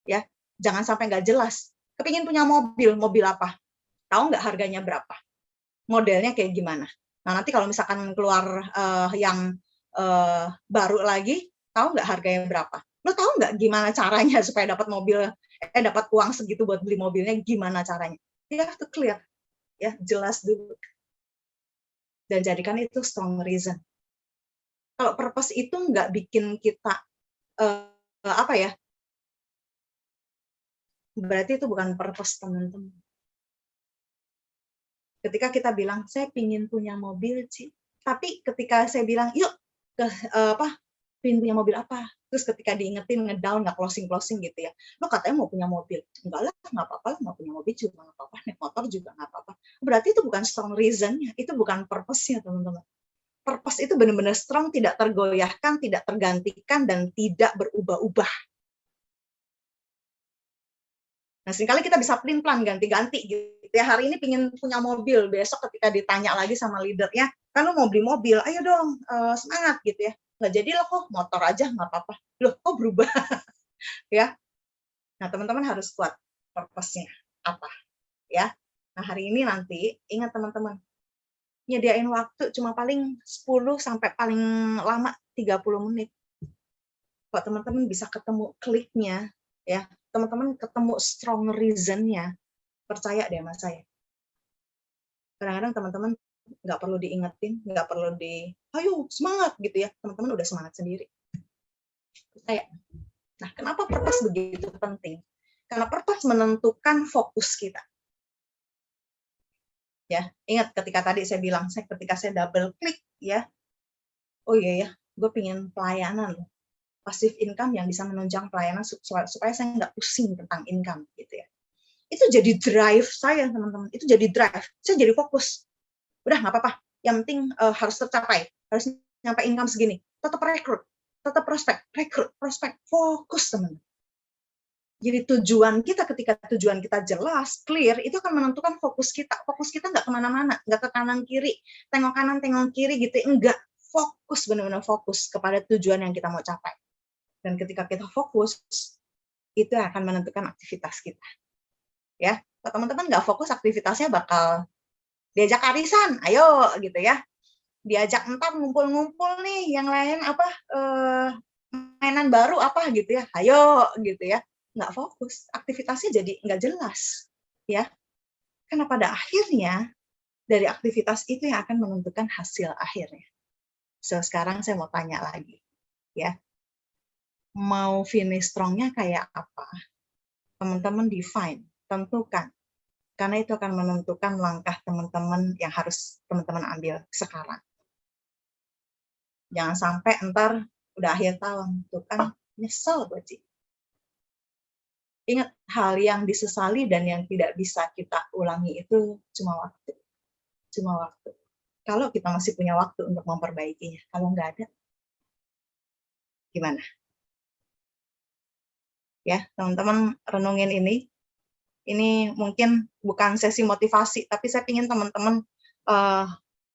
Ya, jangan sampai nggak jelas. Kepingin punya mobil, mobil apa? Tahu nggak harganya berapa? Modelnya kayak gimana? Nah, nanti kalau misalkan keluar yang baru lagi, tahu nggak harganya berapa? Lo tahu nggak gimana caranya supaya dapat mobil, dapat uang segitu buat beli mobilnya, gimana caranya? Ya, itu clear. Ya, jelas dulu. Dan jadikan itu strong reason. Kalau purpose itu nggak bikin kita, apa ya, berarti itu bukan purpose, teman-teman. Ketika kita bilang, saya pingin punya mobil, Ci. Tapi ketika saya bilang, yuk, pingin punya mobil apa? Terus ketika diingetin, ngedown, nggak closing-closing gitu ya. Lo katanya mau punya mobil. Enggak lah, nggak apa-apa, nggak punya mobil juga nggak apa-apa, naik motor juga nggak apa-apa. Berarti itu bukan strong reason-nya, itu bukan purpose-nya, teman-teman. Purpose itu benar-benar strong, tidak tergoyahkan, tidak tergantikan, dan tidak berubah-ubah. Nah, seringkali kita bisa plan ganti-ganti gitu ya. Hari ini pingin punya mobil, besok ketika ditanya lagi sama leadernya, kan lo mau beli mobil, ayo dong, semangat gitu ya. Nggak jadi lo kok, motor aja nggak apa-apa. Loh, kok berubah? Ya. Nah, teman-teman harus kuat purpose-nya apa. Ya. Nah, hari ini nanti, ingat teman-teman, nyediain waktu cuma paling 10 sampai paling lama 30 menit. Kalau teman-teman bisa ketemu kliknya, ya, teman-teman ketemu strong reason-nya, percaya deh sama saya. Kadang-kadang teman-teman nggak perlu diingetin, nggak perlu ayo semangat gitu ya, teman-teman udah semangat sendiri. Percaya. Nah, kenapa purpose begitu penting? Karena purpose menentukan fokus kita. Ya, ingat ketika tadi saya bilang, ketika saya double klik ya, oh iya ya, gue pengen pelayanan loh, passive income yang bisa menunjang pelayanan supaya saya nggak pusing tentang income gitu ya. Itu jadi drive saya teman-teman, itu jadi drive, saya jadi fokus. Udah nggak apa-apa, yang penting harus tercapai, harus nyampe income segini, tetap rekrut, tetap rekrut, prospek, fokus teman-teman. Jadi tujuan kita, ketika tujuan kita jelas, clear, itu akan menentukan fokus kita. Fokus kita nggak kemana-mana, nggak ke kanan kiri, tengok kanan, tengok kiri gitu, enggak. Fokus, benar-benar fokus kepada tujuan yang kita mau capai. Dan ketika kita fokus, itu akan menentukan aktivitas kita. Ya, kalau teman-teman nggak fokus, aktivitasnya bakal diajak arisan, ayo gitu ya. Diajak entar ngumpul-ngumpul nih, yang lain apa, mainan baru apa gitu ya, ayo gitu ya. Nggak fokus, aktivitasnya jadi nggak jelas, ya. Karena pada akhirnya, dari aktivitas itu yang akan menentukan hasil akhirnya. So, sekarang saya mau tanya lagi, ya. Mau finish strong-nya kayak apa? Teman-teman define, tentukan. Karena itu akan menentukan langkah teman-teman yang harus teman-teman ambil sekarang. Jangan sampai ntar udah akhir tahun, tuh kan nyesel gue, Ci. Ingat, hal yang disesali dan yang tidak bisa kita ulangi itu cuma waktu. Cuma waktu. Kalau kita masih punya waktu untuk memperbaikinya. Kalau nggak ada, gimana? Ya, teman-teman renungin ini. Ini mungkin bukan sesi motivasi, tapi saya ingin teman-teman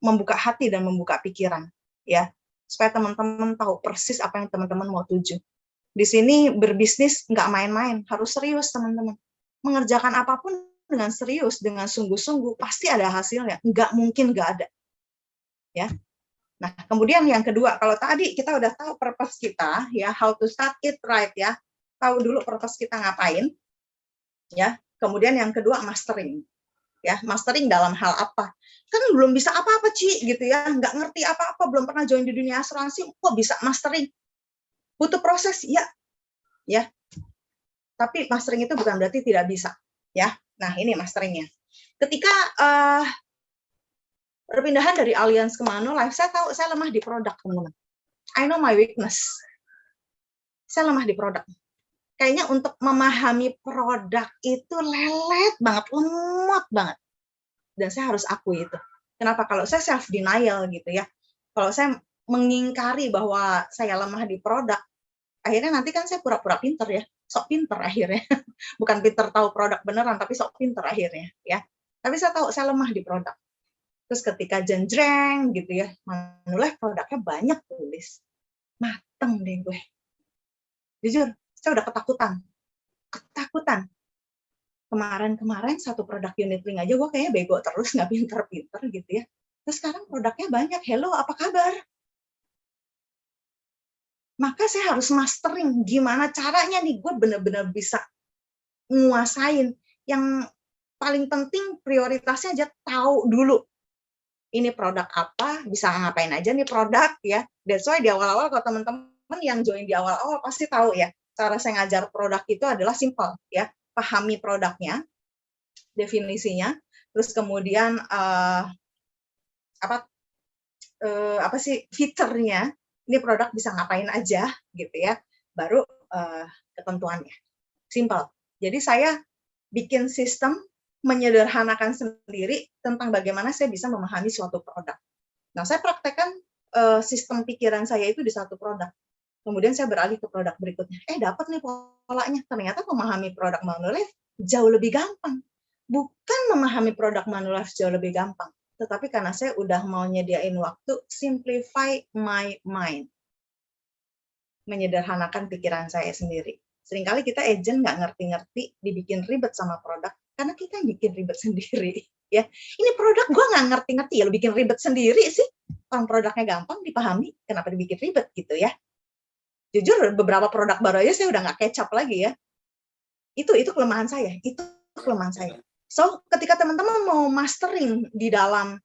membuka hati dan membuka pikiran. Ya, supaya teman-teman tahu persis apa yang teman-teman mau tuju. Di sini berbisnis nggak main-main, harus serius teman-teman. Mengerjakan apapun dengan serius, dengan sungguh-sungguh, pasti ada hasilnya. Nggak mungkin nggak ada. Ya. Nah, kemudian yang kedua, kalau tadi kita udah tahu purpose kita, ya, how to start it right, ya. Tahu dulu purpose kita ngapain, ya. Kemudian yang kedua, mastering. Ya, mastering dalam hal apa? Kan belum bisa apa-apa, Ci, gitu ya. Nggak ngerti apa-apa, belum pernah join di dunia asuransi, kok bisa mastering? Butuh proses, ya. Ya. Tapi mastering itu bukan berarti tidak bisa, ya. Nah, ini masteringnya. Ketika perpindahan dari Allianz ke Manulife, saya tahu saya lemah di produk, teman-teman. I know my weakness. Saya lemah di produk. Kayaknya untuk memahami produk itu lelet banget, lemot banget. Dan saya harus akui itu. Kenapa? Kalau saya self denial gitu ya. Kalau saya mengingkari bahwa saya lemah di produk, akhirnya nanti kan saya pura-pura pinter ya. Sok pinter akhirnya. Bukan pinter tahu produk beneran, tapi sok pinter akhirnya ya. Tapi saya tahu saya lemah di produk. Terus ketika jenjreng gitu ya, Manulife produknya banyak tulis. Mateng deh gue. Jujur, saya udah ketakutan. Kemarin satu produk unit link aja gue kayaknya bego terus, nggak pinter-pinter gitu ya. Terus sekarang produknya banyak, hello apa kabar? Maka saya harus mastering gimana caranya nih gue bener-bener bisa nguasain. Yang paling penting prioritasnya aja tahu dulu. Ini produk apa, bisa ngapain aja nih produk ya. That's why di awal-awal kalau teman-teman yang join di awal-awal pasti tahu ya, cara saya ngajar produk itu adalah simple ya. Pahami produknya, definisinya, terus kemudian apa sih fiturnya, ini produk bisa ngapain aja gitu ya, baru ketentuannya. Simple. Jadi saya bikin sistem menyederhanakan sendiri tentang bagaimana saya bisa memahami suatu produk. Nah, saya praktekkan sistem pikiran saya itu di satu produk. Kemudian saya beralih ke produk berikutnya. Dapat nih polanya. Ternyata memahami produk Manulife jauh lebih gampang. Bukan memahami produk Manulife jauh lebih gampang, tetapi karena saya udah mau nyediain waktu, simplify my mind. Menyederhanakan pikiran saya sendiri. Seringkali kita agent nggak ngerti-ngerti, dibikin ribet sama produk, karena kita yang bikin ribet sendiri. Ya, ini produk gue nggak ngerti-ngerti, ya lo bikin ribet sendiri sih. Orang produknya gampang dipahami, kenapa dibikin ribet gitu ya. Jujur beberapa produk baru aja saya udah nggak kecap lagi ya. Itu kelemahan saya, itu kelemahan saya. So, ketika teman-teman mau mastering di dalam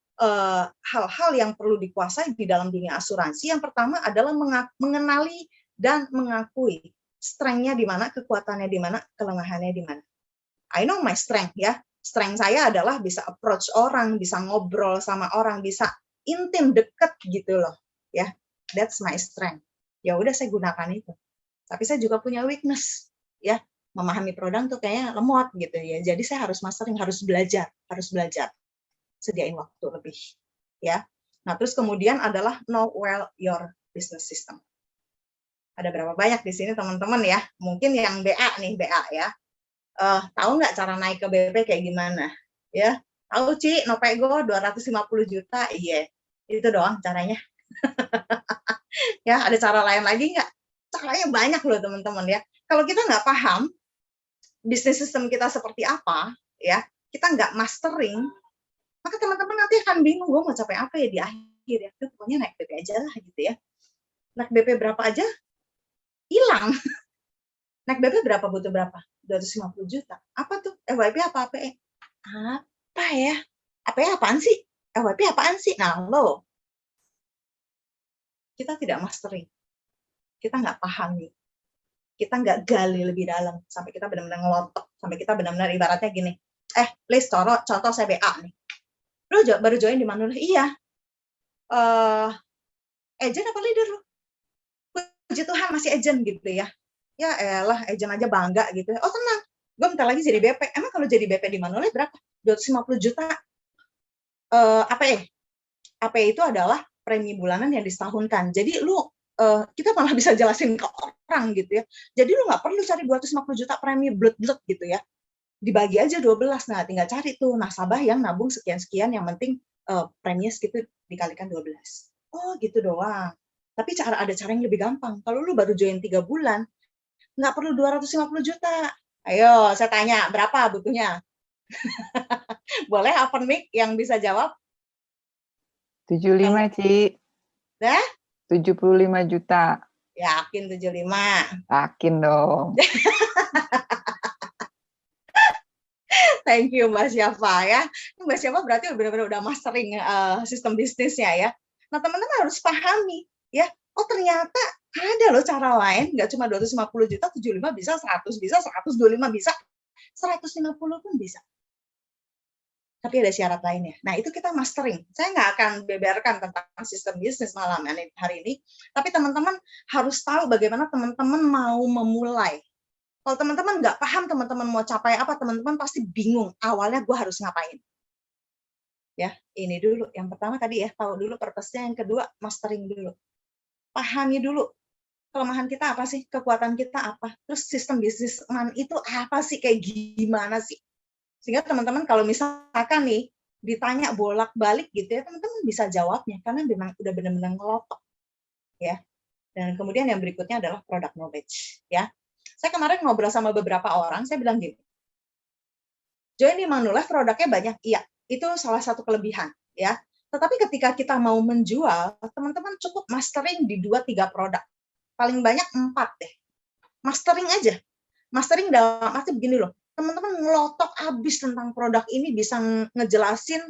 hal-hal yang perlu dikuasai di dalam dunia asuransi, yang pertama adalah mengenali dan mengakui strength-nya di mana, kekuatannya di mana, kelemahannya di mana. I know my strength ya. Strength saya adalah bisa approach orang, bisa ngobrol sama orang, bisa intim, deket gitu loh. Ya, that's my strength. Ya udah saya gunakan itu. Tapi saya juga punya weakness, ya. Memahami produk tuh kayaknya lemot gitu ya. Jadi saya harus mastering, harus belajar. Sediain waktu lebih, ya. Nah, terus kemudian adalah know well your business system. Ada berapa banyak di sini teman-teman ya? Mungkin yang BA nih, BA ya. Tahu nggak cara naik ke BP kayak gimana? Ya, tahu Ci, Nopego 250 juta, iya. Itu doang caranya. Ya, ada cara lain lagi nggak? Caranya banyak loh teman-teman ya. Kalau kita nggak paham bisnis sistem kita seperti apa, ya, kita nggak mastering, maka teman-teman nanti akan bingung, gue mau capai apa ya di akhir ya. Tuh, pokoknya naik BP aja lah gitu ya. Naik BP berapa aja, hilang. Naik BP berapa, butuh berapa? 250 juta. Apa tuh? FYP apa APE? Apa ya? APE apaan sih? FYP apaan sih? Nah, lo. Kita tidak mastering. Kita nggak pahami. Kita nggak gali lebih dalam. Sampai kita benar-benar ngelotok. Sampai kita benar-benar ibaratnya gini. Please, contoh saya BA nih. Lo baru join di mana? Iya. Agent apa leader lo? Puji Tuhan masih agent gitu ya. Ya elah, agent aja bangga gitu. Oh tenang, gue bentar lagi jadi BP. Emang kalau jadi BP di Manoleh berapa? 250 juta. AP itu adalah premi bulanan yang disetahunkan. Jadi lu kita malah bisa jelasin ke orang gitu ya. Jadi lu nggak perlu cari 250 juta premi blud-blud gitu ya. Dibagi aja 12. Nah, tinggal cari tuh nasabah yang nabung sekian-sekian, yang penting preminya segitu dikalikan 12. Oh, gitu doang. Tapi ada cara yang lebih gampang. Kalau lu baru join 3 bulan, nggak perlu 250 juta. Ayo, saya tanya, berapa butuhnya? Boleh open mic yang bisa jawab? 75, Ci. Dah? 75 juta. Yakin 75? Yakin dong. Thank you Mbak Syafa ya. Mbak Syafa berarti benar-benar udah mastering sistem bisnisnya ya. Nah, teman-teman harus pahami ya. Oh, ternyata ada loh cara lain, nggak cuma 250 juta, 75 bisa, 100 bisa, 125 bisa, 150 pun bisa. Tapi ada syarat lainnya. Nah, itu kita mastering. Saya nggak akan beberkan tentang sistem bisnis malam hari ini, tapi teman-teman harus tahu bagaimana teman-teman mau memulai. Kalau teman-teman nggak paham teman-teman mau capai apa, teman-teman pasti bingung, awalnya gue harus ngapain. Ya, ini dulu. Yang pertama tadi ya, tahu dulu purpose-nya. Yang kedua, mastering dulu. Pahami dulu kelemahan kita apa sih, kekuatan kita apa, terus sistem bisnisman itu apa sih, kayak gimana sih. Sehingga teman-teman kalau misalkan nih ditanya bolak-balik gitu ya, teman-teman bisa jawabnya karena memang udah benar-benar ngelotok ya. Dan kemudian yang berikutnya adalah product knowledge ya. Saya kemarin ngobrol sama beberapa orang, saya bilang gini, join di Manulife produknya banyak, iya, itu salah satu kelebihan ya. Tetapi ketika kita mau menjual, teman-teman cukup mastering di 2-3 produk. Paling banyak 4 deh. Mastering aja. Mastering dalam arti begini loh, teman-teman ngelotok habis tentang produk ini, bisa ngejelasin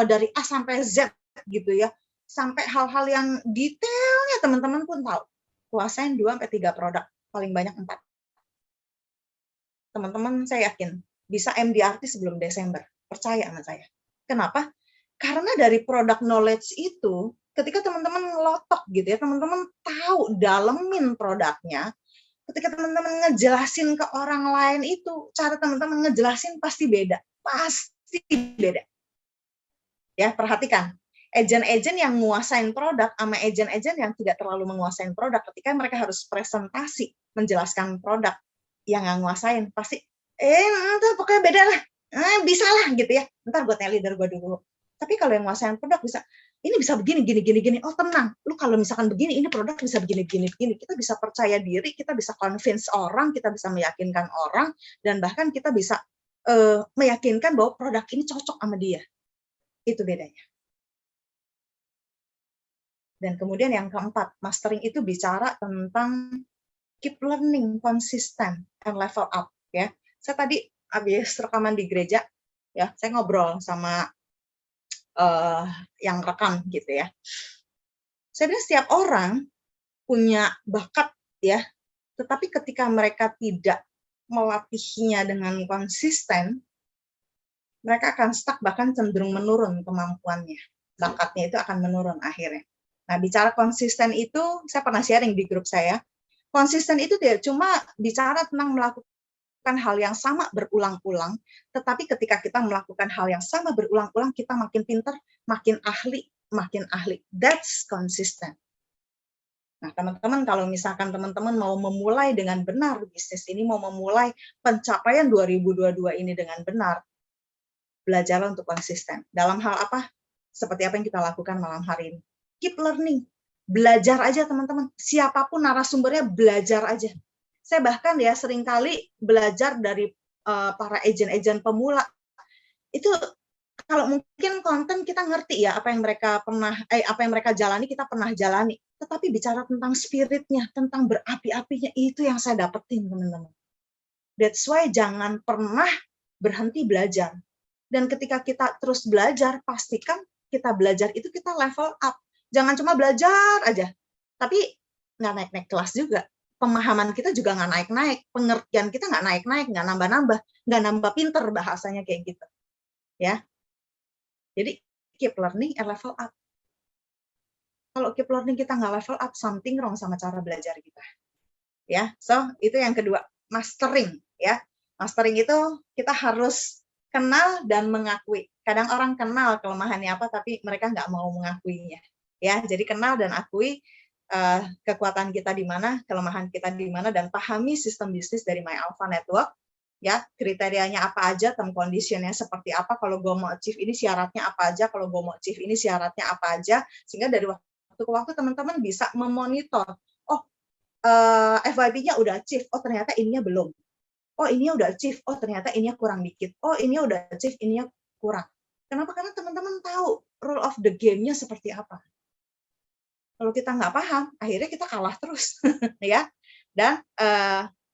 dari A sampai Z gitu ya, sampai hal-hal yang detailnya teman-teman pun tahu. Kuasain 2-3 produk, paling banyak 4. Teman-teman saya yakin bisa MDRT sebelum Desember, percaya sama saya. Kenapa? Karena dari product knowledge itu, ketika teman-teman ngelotok gitu ya, teman-teman tahu dalemin produknya, ketika teman-teman ngejelasin ke orang lain itu, cara teman-teman ngejelasin pasti beda. Pasti beda. Ya, perhatikan. Agent-agent yang menguasain produk sama agent-agent yang tidak terlalu menguasain produk, ketika mereka harus presentasi menjelaskan produk yang nggak nguasain, pasti, pokoknya beda lah. Bisa lah gitu ya. Ntar gue tanya leader gue dulu. Tapi kalau yang menguasain produk bisa, ini bisa begini, gini. Oh tenang, lu kalau misalkan begini, ini produk bisa begini. Kita bisa percaya diri, kita bisa convince orang, kita bisa meyakinkan orang, dan bahkan kita bisa meyakinkan bahwa produk ini cocok sama dia. Itu bedanya. Dan kemudian yang keempat, mastering itu bicara tentang keep learning, konsisten, and level up. Ya, saya tadi habis rekaman di gereja, ya, saya ngobrol sama yang rekam gitu ya. Saya bilang setiap orang punya bakat ya, tetapi ketika mereka tidak melatihnya dengan konsisten, mereka akan stuck, bahkan cenderung menurun kemampuannya. Bakatnya itu akan menurun akhirnya. Nah, bicara konsisten itu, saya pernah sharing di grup saya, konsisten itu tidak cuma bicara tentang melakukan hal yang sama berulang-ulang, tetapi ketika kita melakukan hal yang sama berulang-ulang, kita makin pintar, makin ahli, makin ahli. That's consistent. Nah, teman-teman, kalau misalkan teman-teman mau memulai dengan benar bisnis ini, mau memulai pencapaian 2022 ini dengan benar, belajarlah untuk konsisten. Dalam hal apa? Seperti apa yang kita lakukan malam hari ini. Keep learning. Belajar aja, teman-teman. Siapapun narasumbernya, belajar aja. Saya bahkan ya seringkali belajar dari para agen-agen pemula. Itu kalau mungkin konten kita ngerti ya apa yang mereka pernah apa yang mereka jalani, kita pernah jalani. Tetapi bicara tentang spiritnya, tentang berapi-apinya, itu yang saya dapetin, teman-teman. That's why jangan pernah berhenti belajar. Dan ketika kita terus belajar, pastikan kita belajar itu kita level up. Jangan cuma belajar aja, tapi nggak naik-naik kelas juga. Pemahaman kita juga nggak naik-naik, pengertian kita nggak naik-naik, nggak nambah-nambah, nggak nambah pinter bahasanya kayak gitu. Ya, jadi keep learning and level up. Kalau keep learning kita nggak level up, something wrong sama cara belajar kita. Ya, so itu yang kedua, mastering. Ya, mastering itu kita harus kenal dan mengakui. Kadang orang kenal kelemahannya apa, tapi mereka nggak mau mengakuinya. Ya, jadi kenal dan akui kekuatan kita di mana, kelemahan kita di mana, dan pahami sistem bisnis dari My Alpha Network. Ya, kriterianya apa aja, term conditionnya seperti apa, kalau gue mau achieve ini syaratnya apa aja, kalau gue mau achieve ini syaratnya apa aja, sehingga dari waktu ke waktu teman-teman bisa memonitor, oh FYP-nya udah achieve, oh ternyata ininya belum. Oh ini udah achieve, oh ternyata ininya kurang dikit. Oh ini udah achieve, ininya kurang. Kenapa? Karena teman-teman tahu rule of the game-nya seperti apa. Kalau kita nggak paham, akhirnya kita kalah terus, ya. Dan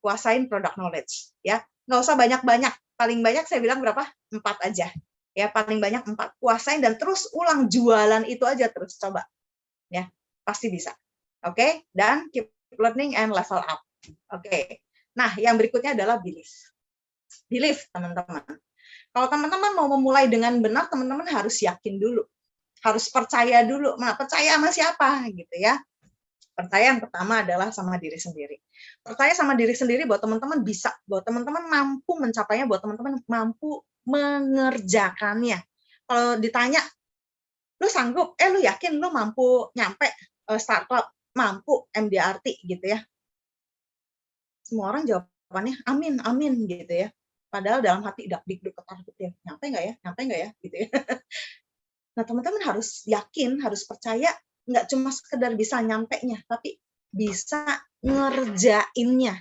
kuasain product knowledge, ya. Nggak usah banyak-banyak. Paling banyak saya bilang berapa? 4 aja. Ya, paling banyak 4. Kuasain dan terus ulang jualan itu aja terus coba. Ya, pasti bisa. Oke? Dan keep learning and level up. Oke. Nah, yang berikutnya adalah belief. Belief, teman-teman. Kalau teman-teman mau memulai dengan benar, teman-teman harus yakin dulu. Harus percaya dulu. Nah, percaya sama siapa gitu ya. Percaya yang pertama adalah sama diri sendiri. Percaya sama diri sendiri bahwa teman-teman bisa, bahwa teman-teman mampu mencapainya, bahwa teman-teman mampu mengerjakannya. Kalau ditanya, lu sanggup, lu yakin lu mampu nyampe startup, mampu MDRT gitu ya. Semua orang jawabannya amin, amin gitu ya. Padahal dalam hati dak-dikduk ketar-ketir, nyampe nggak ya, nyampe nggak ya, gitu ya. Nah, teman-teman harus yakin, harus percaya, nggak cuma sekedar bisa nyampe-nya, tapi bisa ngerjainnya.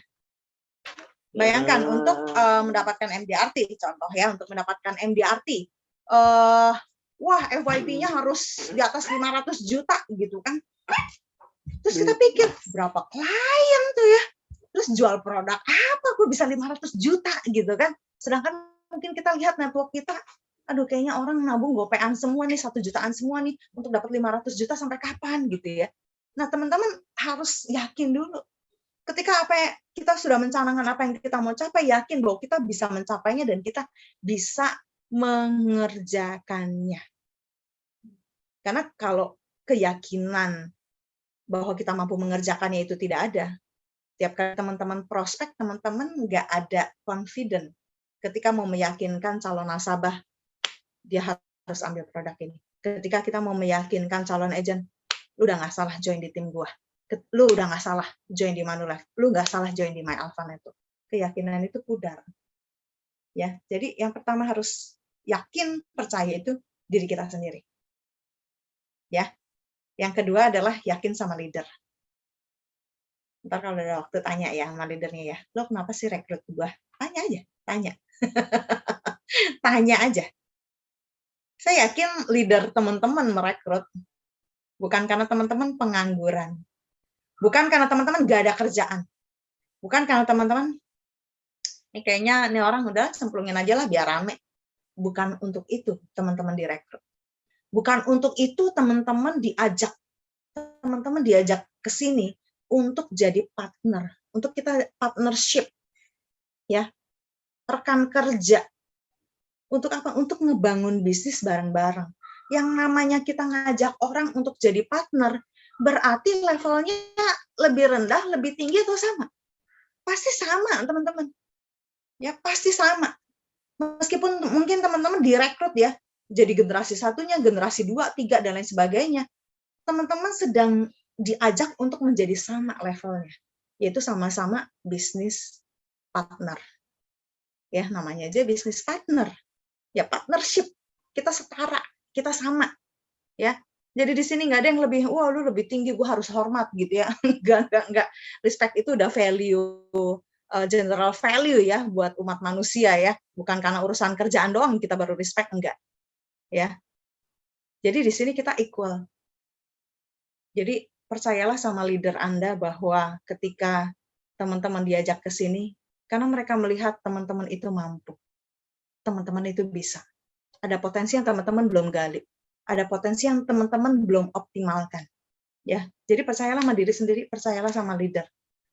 Bayangkan, untuk mendapatkan MDRT, contoh ya, untuk mendapatkan MDRT, wah FYP-nya harus di atas 500 juta gitu kan. Terus kita pikir, berapa klien tuh ya? Terus jual produk apa kok bisa 500 juta gitu kan. Sedangkan mungkin kita lihat network kita, aduh kayaknya orang nabung gopean semua nih, 1 jutaan semua nih, untuk dapat 500 juta sampai kapan gitu ya. Nah teman-teman harus yakin dulu. Ketika kita sudah mencanangkan apa yang kita mau capai, yakin bahwa kita bisa mencapainya dan kita bisa mengerjakannya. Karena kalau keyakinan bahwa kita mampu mengerjakannya itu tidak ada, tiap kali teman-teman prospek, teman-teman nggak ada confident ketika mau meyakinkan calon nasabah dia harus ambil produk ini. Ketika kita mau meyakinkan calon agent, lu udah nggak salah join di tim gua, lu udah nggak salah join di Manulife, lu nggak salah join di My Alpha Network. Keyakinan itu pudar. Ya, jadi yang pertama harus yakin, percaya itu diri kita sendiri. Ya, yang kedua adalah yakin sama leader. Ntar kalau ada waktu tanya ya sama leadernya ya, lo kenapa sih rekrut gue? Tanya aja, tanya. Tanya aja. Saya yakin leader teman-teman merekrut bukan karena teman-teman pengangguran. Bukan karena teman-teman gak ada kerjaan. Bukan karena teman-teman, ini kayaknya ini orang udah semplungin aja lah biar rame. Bukan untuk itu teman-teman direkrut. Bukan untuk itu teman-teman diajak ke sini untuk jadi partner, untuk kita partnership, ya, rekan kerja. Untuk apa? Untuk ngebangun bisnis bareng-bareng. Yang namanya kita ngajak orang untuk jadi partner, berarti levelnya lebih rendah, lebih tinggi atau sama? Pasti sama, teman-teman. Ya, pasti sama. Meskipun mungkin teman-teman direkrut ya, jadi generasi satunya, generasi 2, 3, dan lain sebagainya. Teman-teman sedang diajak untuk menjadi sama levelnya, yaitu sama-sama bisnis partner. Ya, namanya aja bisnis partner. Ya, partnership. Kita setara, kita sama. Ya. Jadi di sini nggak ada yang lebih, wah lu lebih tinggi, gue harus hormat gitu ya. Enggak. Respect itu udah value, general value ya buat umat manusia ya. Bukan karena urusan kerjaan doang kita baru respect, enggak. Ya. Jadi di sini kita equal. Jadi percayalah sama leader Anda bahwa ketika teman-teman diajak ke sini, karena mereka melihat teman-teman itu mampu. Teman-teman itu bisa. Ada potensi yang teman-teman belum gali. Ada potensi yang teman-teman belum optimalkan. Ya, jadi percayalah sama diri sendiri, percayalah sama leader.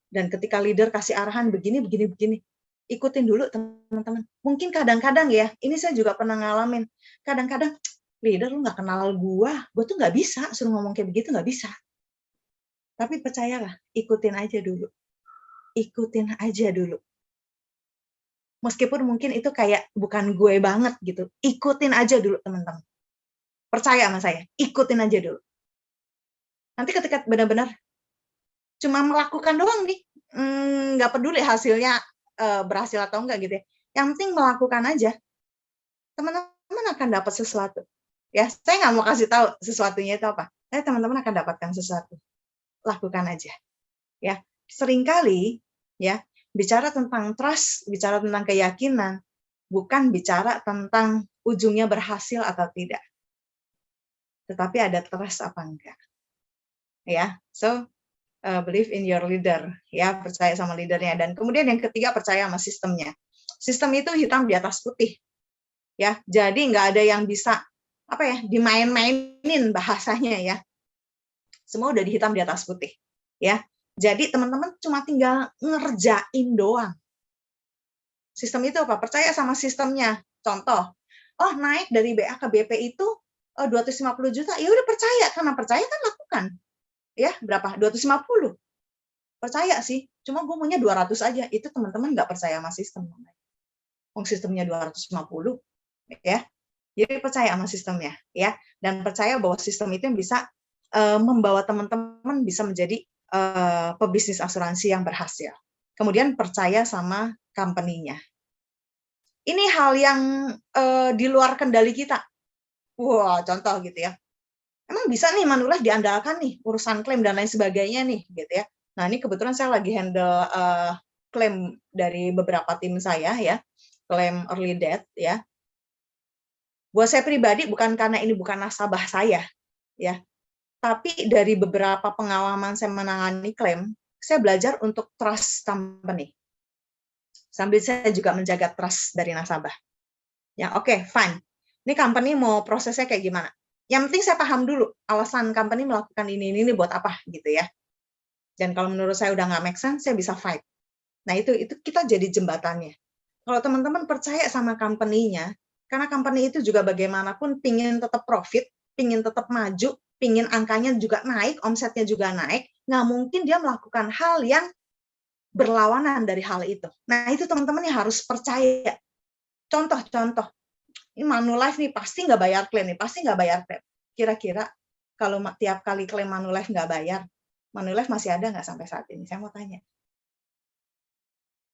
Dan ketika leader kasih arahan begini, ikutin dulu teman-teman. Mungkin kadang-kadang ya, ini saya juga pernah ngalamin. Kadang-kadang, leader lu nggak kenal gue tuh nggak bisa, suruh ngomong kayak begitu nggak bisa. Tapi percayalah, ikutin aja dulu. Ikutin aja dulu. Meskipun mungkin itu kayak bukan gue banget gitu. Ikutin aja dulu teman-teman. Percaya sama saya, ikutin aja dulu. Nanti ketika benar-benar cuma melakukan doang nih, nggak peduli hasilnya berhasil atau enggak gitu ya. Yang penting melakukan aja. Teman-teman akan dapat sesuatu. Ya, saya nggak mau kasih tahu sesuatunya itu apa. Tapi teman-teman akan dapatkan sesuatu. Lakukan aja. Ya, seringkali ya bicara tentang trust, bicara tentang keyakinan, bukan bicara tentang ujungnya berhasil atau tidak. Tetapi ada trust apa enggak. Ya, so believe in your leader, ya, percaya sama leadernya. Dan kemudian yang ketiga, percaya sama sistemnya. Sistem itu hitam di atas putih. Ya, jadi nggak ada yang bisa apa ya dimain-mainin bahasanya ya. Semua udah dihitam di atas putih. Ya. Jadi teman-teman cuma tinggal ngerjain doang. Sistem itu apa? Percaya sama sistemnya. Contoh, oh naik dari BA ke BP itu 250 juta, ya udah percaya, karena percaya kan lakukan. Ya, berapa? 250. Percaya sih, cuma gue maunya 200 aja. Itu teman-teman nggak percaya sama sistem. Sistemnya 250, ya. Jadi percaya sama sistemnya, ya. Dan percaya bahwa sistem itu yang bisa membawa teman-teman bisa menjadi pebisnis asuransi yang berhasil. Kemudian percaya sama company-nya. Ini hal yang di luar kendali kita. Wah, contoh gitu ya. Emang bisa nih Manulife diandalkan nih, urusan klaim dan lain sebagainya nih, gitu ya. Nah, ini kebetulan saya lagi handle klaim dari beberapa tim saya ya, klaim early death ya. Buat saya pribadi, bukan karena ini bukan nasabah saya, ya. Tapi dari beberapa pengalaman saya menangani klaim, saya belajar untuk trust company. Sambil saya juga menjaga trust dari nasabah. Ya, oke, fine. Ini company mau prosesnya kayak gimana? Yang penting saya paham dulu alasan company melakukan ini buat apa gitu ya. Dan kalau menurut saya udah nggak make sense, saya bisa fight. Nah itu kita jadi jembatannya. Kalau teman-teman percaya sama company-nya, karena company itu juga bagaimanapun pingin tetap profit, pingin tetap maju, pingin angkanya juga naik, omsetnya juga naik, nggak mungkin dia melakukan hal yang berlawanan dari hal itu. Nah itu teman-teman yang harus percaya. Contoh, ini Manulife nih pasti nggak bayar klaim nih, pasti nggak bayar klaim. Kira-kira kalau tiap kali klaim Manulife nggak bayar, Manulife masih ada nggak sampai saat ini? Saya mau tanya.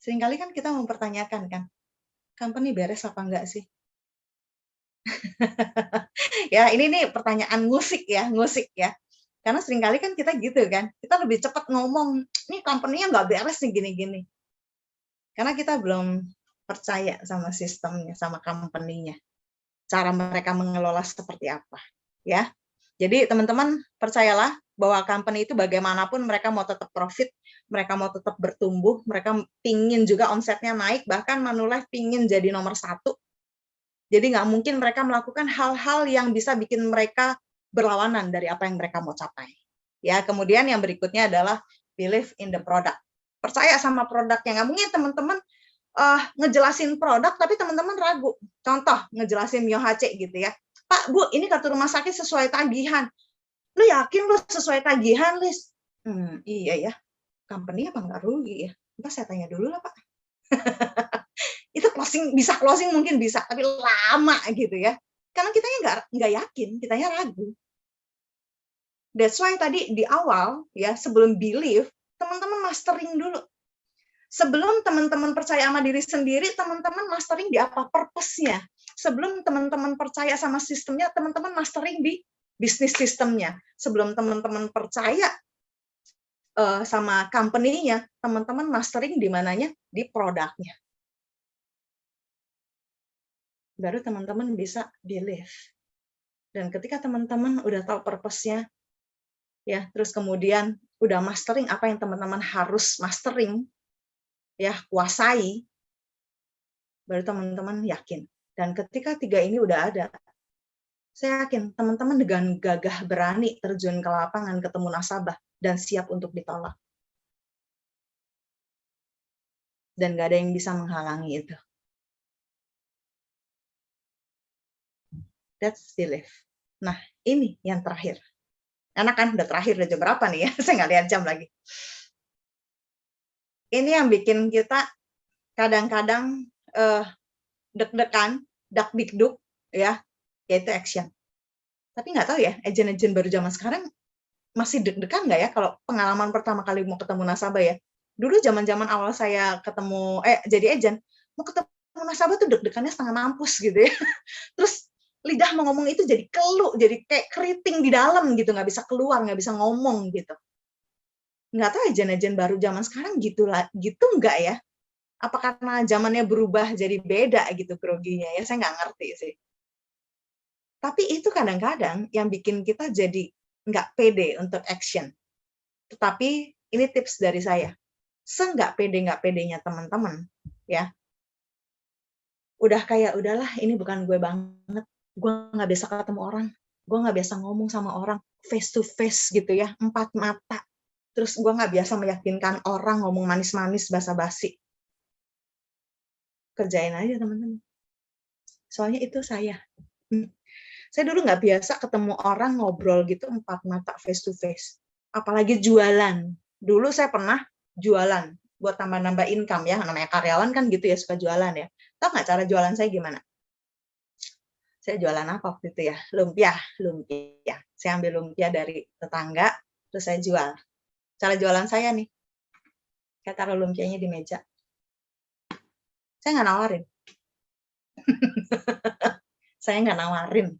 Seringkali kan kita mempertanyakan kan, company beres apa enggak sih? Ya, ini nih pertanyaan ngusik ya. Karena seringkali kan kita gitu kan, kita lebih cepat ngomong, nih company-nya nggak beres nih gini-gini. Karena kita belum percaya sama sistemnya, sama company-nya. Cara mereka mengelola seperti apa, ya. Jadi teman-teman percayalah bahwa company itu bagaimanapun mereka mau tetap profit, mereka mau tetap bertumbuh, mereka pingin juga omsetnya naik, bahkan Manulife pingin jadi nomor 1. Jadi nggak mungkin mereka melakukan hal-hal yang bisa bikin mereka berlawanan dari apa yang mereka mau capai. Ya, kemudian yang berikutnya adalah believe in the product. Percaya sama produknya. Nggak mungkin teman-teman ngejelasin produk tapi teman-teman ragu. Contoh, ngejelasin MyoHC gitu ya. Pak, Bu, ini kartu rumah sakit sesuai tagihan. Lu yakin lu sesuai tagihan, Lis? Iya ya. Company apa nggak rugi ya? Ntar saya tanya dulu lah, Pak. Itu bisa closing mungkin bisa, tapi lama gitu ya. Karena kitanya nggak yakin, kitanya ragu. That's why tadi di awal ya, sebelum believe, teman-teman mastering dulu. Sebelum teman-teman percaya sama diri sendiri, teman-teman mastering di apa purpose-nya. Sebelum teman-teman percaya sama sistemnya, teman-teman mastering di bisnis sistemnya. Sebelum teman-teman percaya sama company-nya, teman-teman mastering di mananya? Di produknya. Baru teman-teman bisa believe. Dan ketika teman-teman udah tahu purpose-nya, ya, terus kemudian udah mastering apa yang teman-teman harus mastering, ya, kuasai, baru teman-teman yakin. Dan ketika 3 ini udah ada, saya yakin teman-teman dengan gagah berani terjun ke lapangan, ketemu nasabah, dan siap untuk ditolak. Dan nggak ada yang bisa menghalangi itu. That's belief. Nah, ini yang terakhir. Karena kan udah terakhir, udah jam berapa nih ya? Saya nggak lihat jam lagi. Ini yang bikin kita kadang-kadang deg-degan, dak-dikduk, ya, yaitu action. Tapi nggak tahu ya, agen-agen baru zaman sekarang masih deg-degan nggak ya kalau pengalaman pertama kali mau ketemu nasabah ya. Dulu zaman-zaman awal saya ketemu, jadi agen, mau ketemu nasabah tuh deg-degannya setengah mampus gitu ya. Terus lidah mau ngomong itu jadi keluh, jadi kayak keriting di dalam gitu, nggak bisa keluar, nggak bisa ngomong gitu. Nggak tahu agen-agen baru zaman sekarang gitu nggak ya? Apa karena zamannya berubah jadi beda gitu groginya ya? Saya nggak ngerti sih. Tapi itu kadang-kadang yang bikin kita jadi nggak pede untuk action. Tetapi ini tips dari saya. Nggak pedenya teman-teman, ya. Udah kayak, udahlah ini bukan gue banget. Gue nggak biasa ketemu orang. Gue nggak biasa ngomong sama orang face to face gitu ya, 4 mata. Terus gue nggak biasa meyakinkan orang ngomong manis-manis basa-basi. Kerjain aja teman-teman. Soalnya itu saya. Saya dulu nggak biasa ketemu orang ngobrol gitu 4 mata face to face. Apalagi jualan. Dulu saya pernah jualan buat tambah-nambah income ya. Namanya karyawan kan gitu ya, suka jualan ya. Tahu nggak cara jualan saya gimana? Saya jualan apa waktu itu ya? Lumpia. Saya ambil lumpia dari tetangga, terus saya jual. Cara jualan saya nih, saya taruh lumpianya di meja. Saya nggak nawarin. Saya nggak nawarin.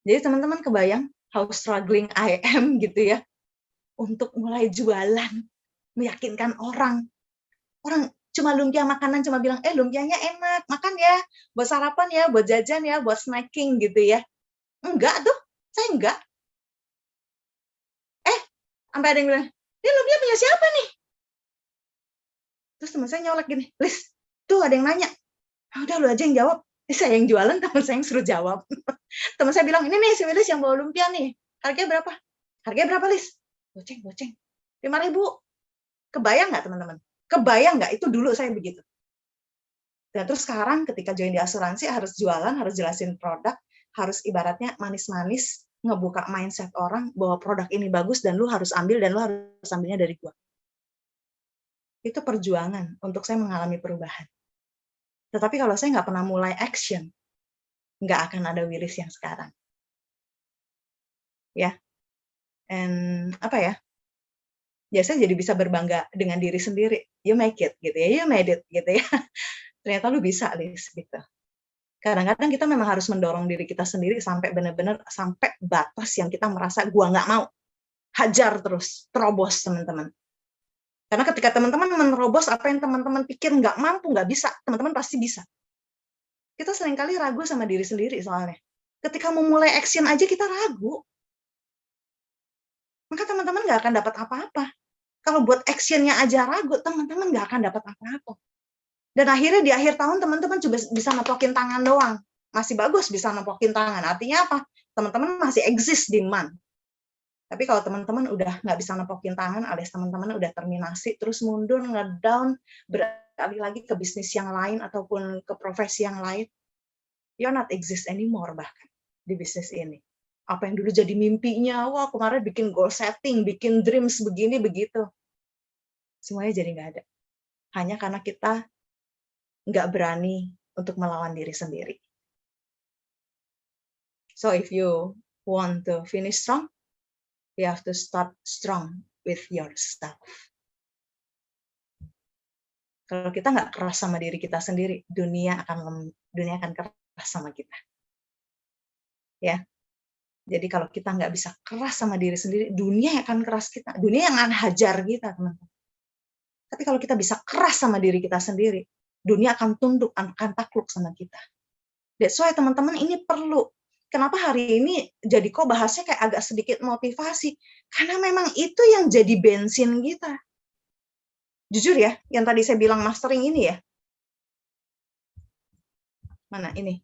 Jadi teman-teman kebayang how struggling I am gitu ya, untuk mulai jualan, meyakinkan orang. Orang cuma lumpia makanan, cuma bilang, lumpianya enak, makan ya, buat sarapan ya, buat jajan ya, buat snacking gitu ya. Enggak tuh, saya enggak. Sampai ada yang bilang, ini lumpia punya siapa nih? Terus teman saya nyolek gini, Lis, tuh ada yang nanya. Udah lu aja yang jawab. Saya yang jualan, teman saya yang suruh jawab. Teman saya bilang, ini nih si Lis yang bawa lumpia nih. Harganya berapa? Harganya berapa, Lis? Goceng. 5.000. Kebayang nggak teman-teman? Kebayang nggak? Itu dulu saya begitu. Dan terus sekarang ketika join di asuransi harus jualan, harus jelasin produk, harus ibaratnya manis-manis ngebuka mindset orang bahwa produk ini bagus dan lu harus ambil dan lu harus ambilnya dari gua. Itu perjuangan untuk saya mengalami perubahan. Tetapi kalau saya nggak pernah mulai action, nggak akan ada Wilis yang sekarang. Ya, and apa ya? Ya saya jadi bisa berbangga dengan diri sendiri. You make it gitu ya, you made it gitu ya. Ternyata lu bisa, Lis, gitu. Kadang-kadang kita memang harus mendorong diri kita sendiri sampai benar-benar sampai batas yang kita merasa gua nggak mau. Hajar terus, terobos teman-teman. Karena ketika teman-teman menerobos apa yang teman-teman pikir nggak mampu, nggak bisa, teman-teman pasti bisa. Kita seringkali ragu sama diri sendiri soalnya. Ketika mau mulai action aja kita ragu. Maka teman-teman nggak akan dapat apa-apa. Kalau buat actionnya aja ragu, teman-teman nggak akan dapat apa-apa. Dan akhirnya di akhir tahun teman-teman cuma bisa nepokin tangan doang. Masih bagus bisa nepokin tangan. Artinya apa? Teman-teman masih exist di month. Tapi kalau teman-teman udah nggak bisa nepokin tangan, alias teman-teman udah terminasi, terus mundur, ngedown, beralih lagi ke bisnis yang lain ataupun ke profesi yang lain, you're not exist anymore bahkan di bisnis ini. Apa yang dulu jadi mimpinya, wah kemarin bikin goal setting, bikin dreams begini begitu, semuanya jadi nggak ada. Hanya karena kita nggak berani untuk melawan diri sendiri. So if you want to finish strong, you have to start strong with yourself. Kalau kita nggak keras sama diri kita sendiri, dunia akan keras sama kita. Ya, jadi kalau kita nggak bisa keras sama diri sendiri, dunia akan keras kita. Dunia yang akan hajar kita, teman-teman. Tapi kalau kita bisa keras sama diri kita sendiri, dunia akan tunduk, akan takluk sama kita. That's why teman-teman ini perlu. Kenapa hari ini jadi kok bahasnya kayak agak sedikit motivasi? Karena memang itu yang jadi bensin kita. Jujur ya, yang tadi saya bilang mastering ini ya. Mana ini?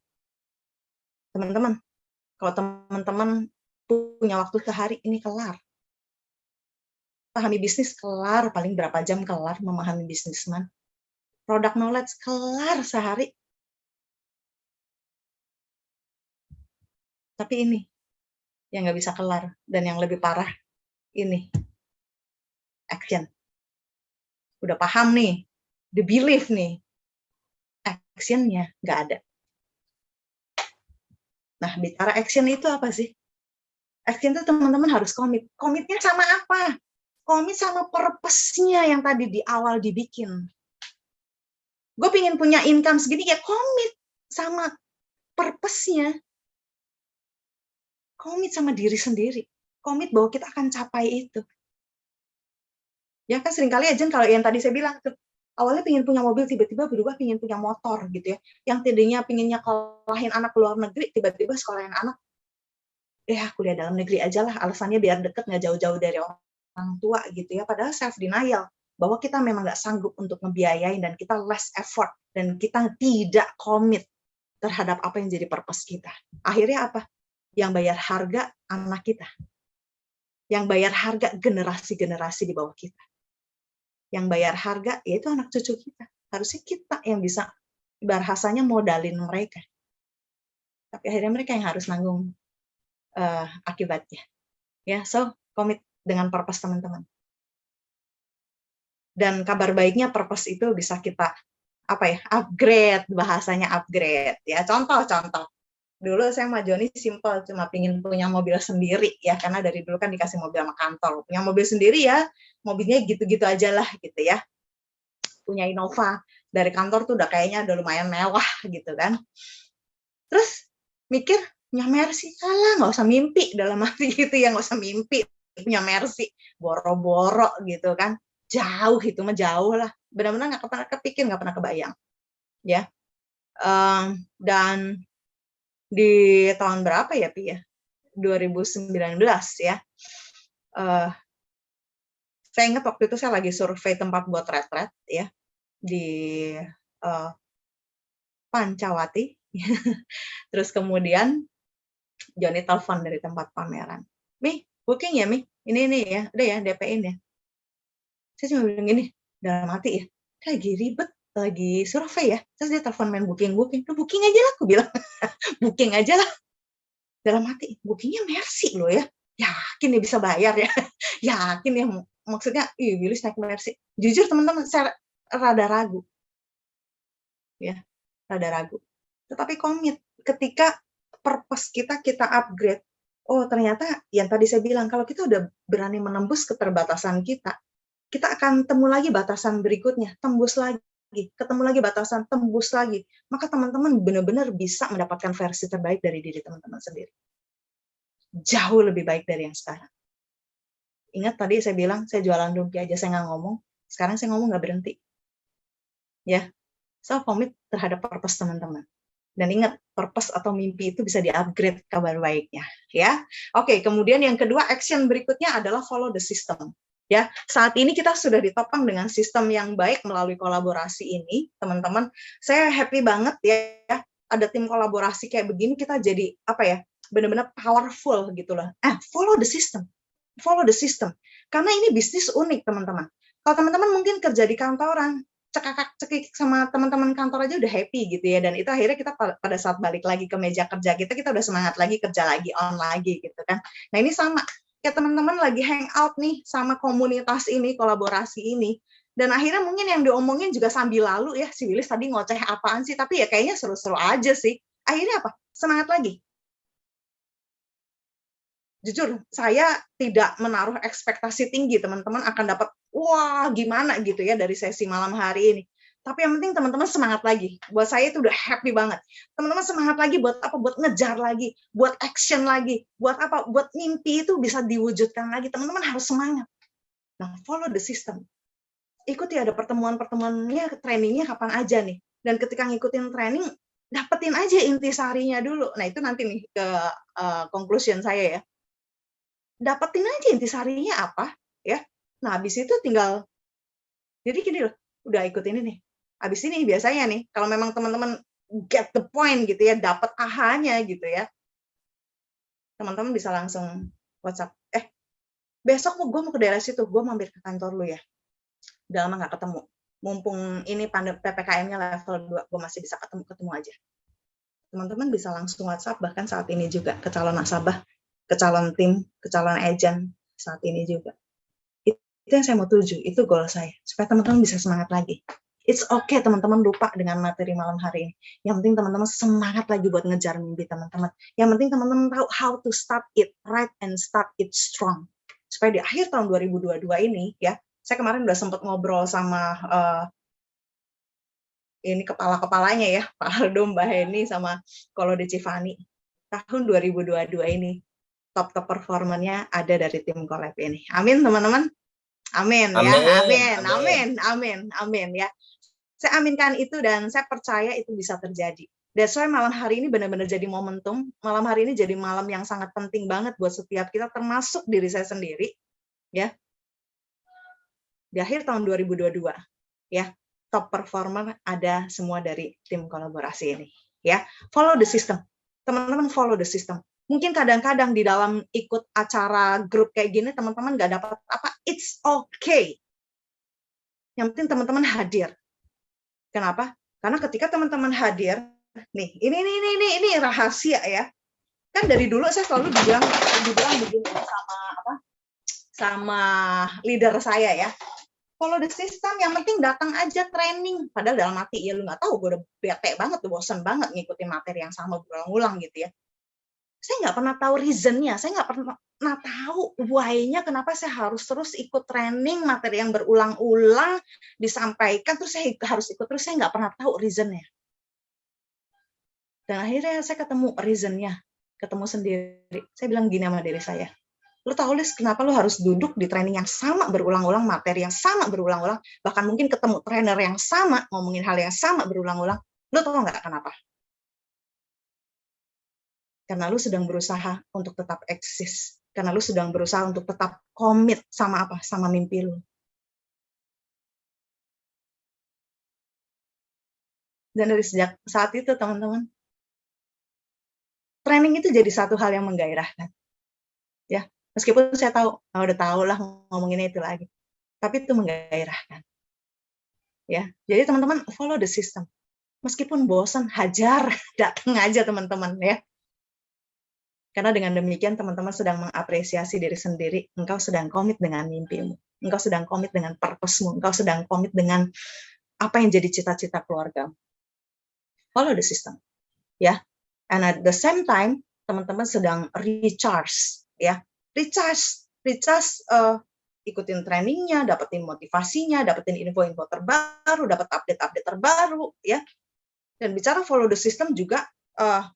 Teman-teman, kalau teman-teman punya waktu sehari, ini kelar. Pahami bisnis kelar, paling berapa jam kelar memahami bisnisman. Product knowledge kelar sehari. Tapi ini yang nggak bisa kelar. Dan yang lebih parah, ini. Action. Udah paham nih, the belief nih. Action-nya nggak ada. Nah, bicara action itu apa sih? Action itu teman-teman harus komit. Komitnya sama apa? Komit sama purpose-nya yang tadi di awal dibikin. Gue pengen punya income segini, ya komit sama purpose-nya. Komit sama diri sendiri. Komit bahwa kita akan capai itu. Ya kan seringkali aja kalau yang tadi saya bilang, awalnya pengen punya mobil, tiba-tiba berubah pengen punya motor gitu ya. Yang tadinya pengennya sekolahin anak ke luar negeri, tiba-tiba sekolahin anak, kuliah dalam negeri aja lah, alasannya biar deket, nggak jauh-jauh dari orang tua gitu ya. Padahal self denial bahwa kita memang nggak sanggup untuk ngebiayain dan kita less effort dan kita tidak komit terhadap apa yang jadi purpose kita. Akhirnya apa? Yang bayar harga anak kita, yang bayar harga generasi-generasi di bawah kita, yang bayar harga yaitu anak cucu kita. Harusnya kita yang bisa bahasanya modalin mereka, tapi akhirnya mereka yang harus nanggung akibatnya. Ya, so komit dengan purpose teman-teman. Dan kabar baiknya purpose itu bisa kita upgrade, bahasanya upgrade ya. Contoh. Dulu saya sama Joni simple, cuma pingin punya mobil sendiri ya, karena dari dulu kan dikasih mobil sama kantor. Punya mobil sendiri ya, mobilnya gitu-gitu aja lah gitu ya. Punya Innova dari kantor tuh udah kayaknya udah lumayan mewah gitu kan. Terus mikir punya Mercy, nggak usah mimpi, dalam arti gitu ya, nggak usah mimpi punya Mercy, boro-boro gitu kan, jauh itu mah jauh lah, benar-benar nggak pernah kepikir, nggak pernah kebayang ya. Dan di tahun berapa ya Pi ya, 2019 ya, saya ingat waktu itu saya lagi survei tempat buat retret ya di Pancawati. Terus kemudian Joni telepon dari tempat pameran. Mi, booking ya Mi? Ini ya, udah ya, DP-in ya. Saya cuma bilang gini, dalam hati ya, lagi ribet, lagi survei ya. Terus dia telepon main booking. Lu booking aja lah, aku bilang. Booking aja lah. Dalam hati, bookingnya Mercy loh ya. Yakin dia bisa bayar ya. Yakin ya, maksudnya, Willis naik Mercy. Jujur teman-teman, saya rada ragu. Ya, rada ragu. Tetapi komit ketika purpose kita upgrade. Oh, ternyata yang tadi saya bilang, kalau kita udah berani menembus keterbatasan kita akan temu lagi batasan berikutnya, tembus lagi, ketemu lagi batasan, tembus lagi. Maka teman-teman benar-benar bisa mendapatkan versi terbaik dari diri teman-teman sendiri. Jauh lebih baik dari yang sekarang. Ingat tadi saya bilang, saya jualan lumpia aja saya nggak ngomong, sekarang saya ngomong nggak berhenti. Ya, so komit terhadap purpose teman-teman. Dan ingat, purpose atau mimpi itu bisa di-upgrade kabar baiknya, ya. Oke, kemudian yang kedua, action berikutnya adalah follow the system. Ya, saat ini kita sudah ditopang dengan sistem yang baik melalui kolaborasi ini, teman-teman. Saya happy banget ya, ada tim kolaborasi kayak begini, kita jadi apa ya, benar-benar powerful gitu loh. Follow the system. Follow the system. Karena ini bisnis unik, teman-teman. Kalau teman-teman mungkin kerja di kantoran, cekak-cekik sama teman-teman kantor aja udah happy gitu ya, dan itu akhirnya kita pada saat balik lagi ke meja kerja kita udah semangat lagi, kerja lagi, on lagi gitu kan. Nah ini sama, kayak teman-teman lagi hangout nih sama komunitas ini, kolaborasi ini, dan akhirnya mungkin yang diomongin juga sambil lalu ya, si Willis tadi ngoceh apaan sih, tapi ya kayaknya seru-seru aja sih. Akhirnya apa? Semangat lagi. Jujur, saya tidak menaruh ekspektasi tinggi teman-teman akan dapat, wah gimana gitu ya dari sesi malam hari ini. Tapi yang penting teman-teman semangat lagi. Buat saya itu udah happy banget. Teman-teman semangat lagi buat apa? Buat ngejar lagi, buat action lagi, buat apa? Buat mimpi itu bisa diwujudkan lagi. Teman-teman harus semangat. Nah, follow the system. Ikuti ada pertemuan-pertemuannya, trainingnya kapan aja nih. Dan ketika ngikutin training, dapetin aja intisarinya dulu. Nah, itu nanti nih ke conclusion saya ya. Dapetin aja intisarinya apa, ya. Nah, habis itu tinggal, jadi gini loh, udah ikut ini nih. Habis ini biasanya nih, kalau memang teman-teman get the point gitu ya, dapat ahanya gitu ya, teman-teman bisa langsung WhatsApp, besok gue mau ke daerah situ, gue mampir ke kantor lu ya. Udah lama nggak ketemu. Mumpung ini PPKM-nya level 2, gue masih bisa ketemu aja. Teman-teman bisa langsung WhatsApp, bahkan saat ini juga ke calon nasabah, ke calon tim, ke calon agent saat ini juga. Itu yang saya mau tuju, itu goal saya, supaya teman-teman bisa semangat lagi. It's okay teman-teman lupa dengan materi malam hari ini. Yang penting teman-teman semangat lagi buat ngejar mimpi teman-teman. Yang penting teman-teman tahu how to start it right and start it strong. Supaya di akhir tahun 2022 ini, ya, saya kemarin udah sempat ngobrol sama ini kepala-kepalanya ya, Pak Aldo, Mbak Heni, sama Kolode Civani. Tahun 2022 ini, top performernya ada dari tim Collab ini. Amin, teman-teman. Amin, ya. Amin ya. Saya aminkan itu dan saya percaya itu bisa terjadi. That's why malam hari ini benar-benar jadi momentum. Malam hari ini jadi malam yang sangat penting banget buat setiap kita, termasuk diri saya sendiri, ya. Di akhir tahun 2022, ya. Top performer ada semua dari tim kolaborasi ini, ya. Follow the system. Teman-teman follow the system. Mungkin kadang-kadang di dalam ikut acara grup kayak gini teman-teman nggak dapat apa, it's okay. Yang penting teman-teman hadir. Kenapa? Karena ketika teman-teman hadir, nih, ini rahasia ya. Kan dari dulu saya selalu dibilang begini sama leader saya ya. Follow the system, yang penting datang aja training. Padahal dalam hati, ya lu nggak tahu, gue udah bete banget, bosan banget ngikutin materi yang sama berulang-ulang gitu ya. Saya nggak pernah tahu reason-nya, saya nggak pernah tahu why-nya kenapa saya harus terus ikut training materi yang berulang-ulang disampaikan, terus saya harus ikut terus, saya nggak pernah tahu reason-nya. Dan akhirnya saya ketemu reason-nya, ketemu sendiri. Saya bilang gini sama diri saya, lu tahu Lis, kenapa lu harus duduk di training yang sama berulang-ulang, materi yang sama berulang-ulang, bahkan mungkin ketemu trainer yang sama, ngomongin hal yang sama berulang-ulang. Lu tahu nggak kenapa? Karena lu sedang berusaha untuk tetap eksis. Karena lu sedang berusaha untuk tetap komit sama apa? Sama mimpi lu. Dan dari sejak saat itu, teman-teman, training itu jadi satu hal yang menggairahkan. Ya, meskipun saya tahu, udah tahu lah ngomonginnya itu lagi. Tapi itu menggairahkan. Ya, jadi teman-teman follow the system. Meskipun bosan, hajar, datang aja teman-teman ya. Karena dengan demikian teman-teman sedang mengapresiasi diri sendiri, engkau sedang komit dengan mimpimu, engkau sedang komit dengan purpose-mu, engkau sedang komit dengan apa yang jadi cita-cita keluargamu. Follow the system, ya. And at the same time, teman-teman sedang recharge, ya. Recharge, ikutin trainingnya, dapetin motivasinya, dapetin info-info terbaru, dapat update-update terbaru, ya. Dan bicara follow the system juga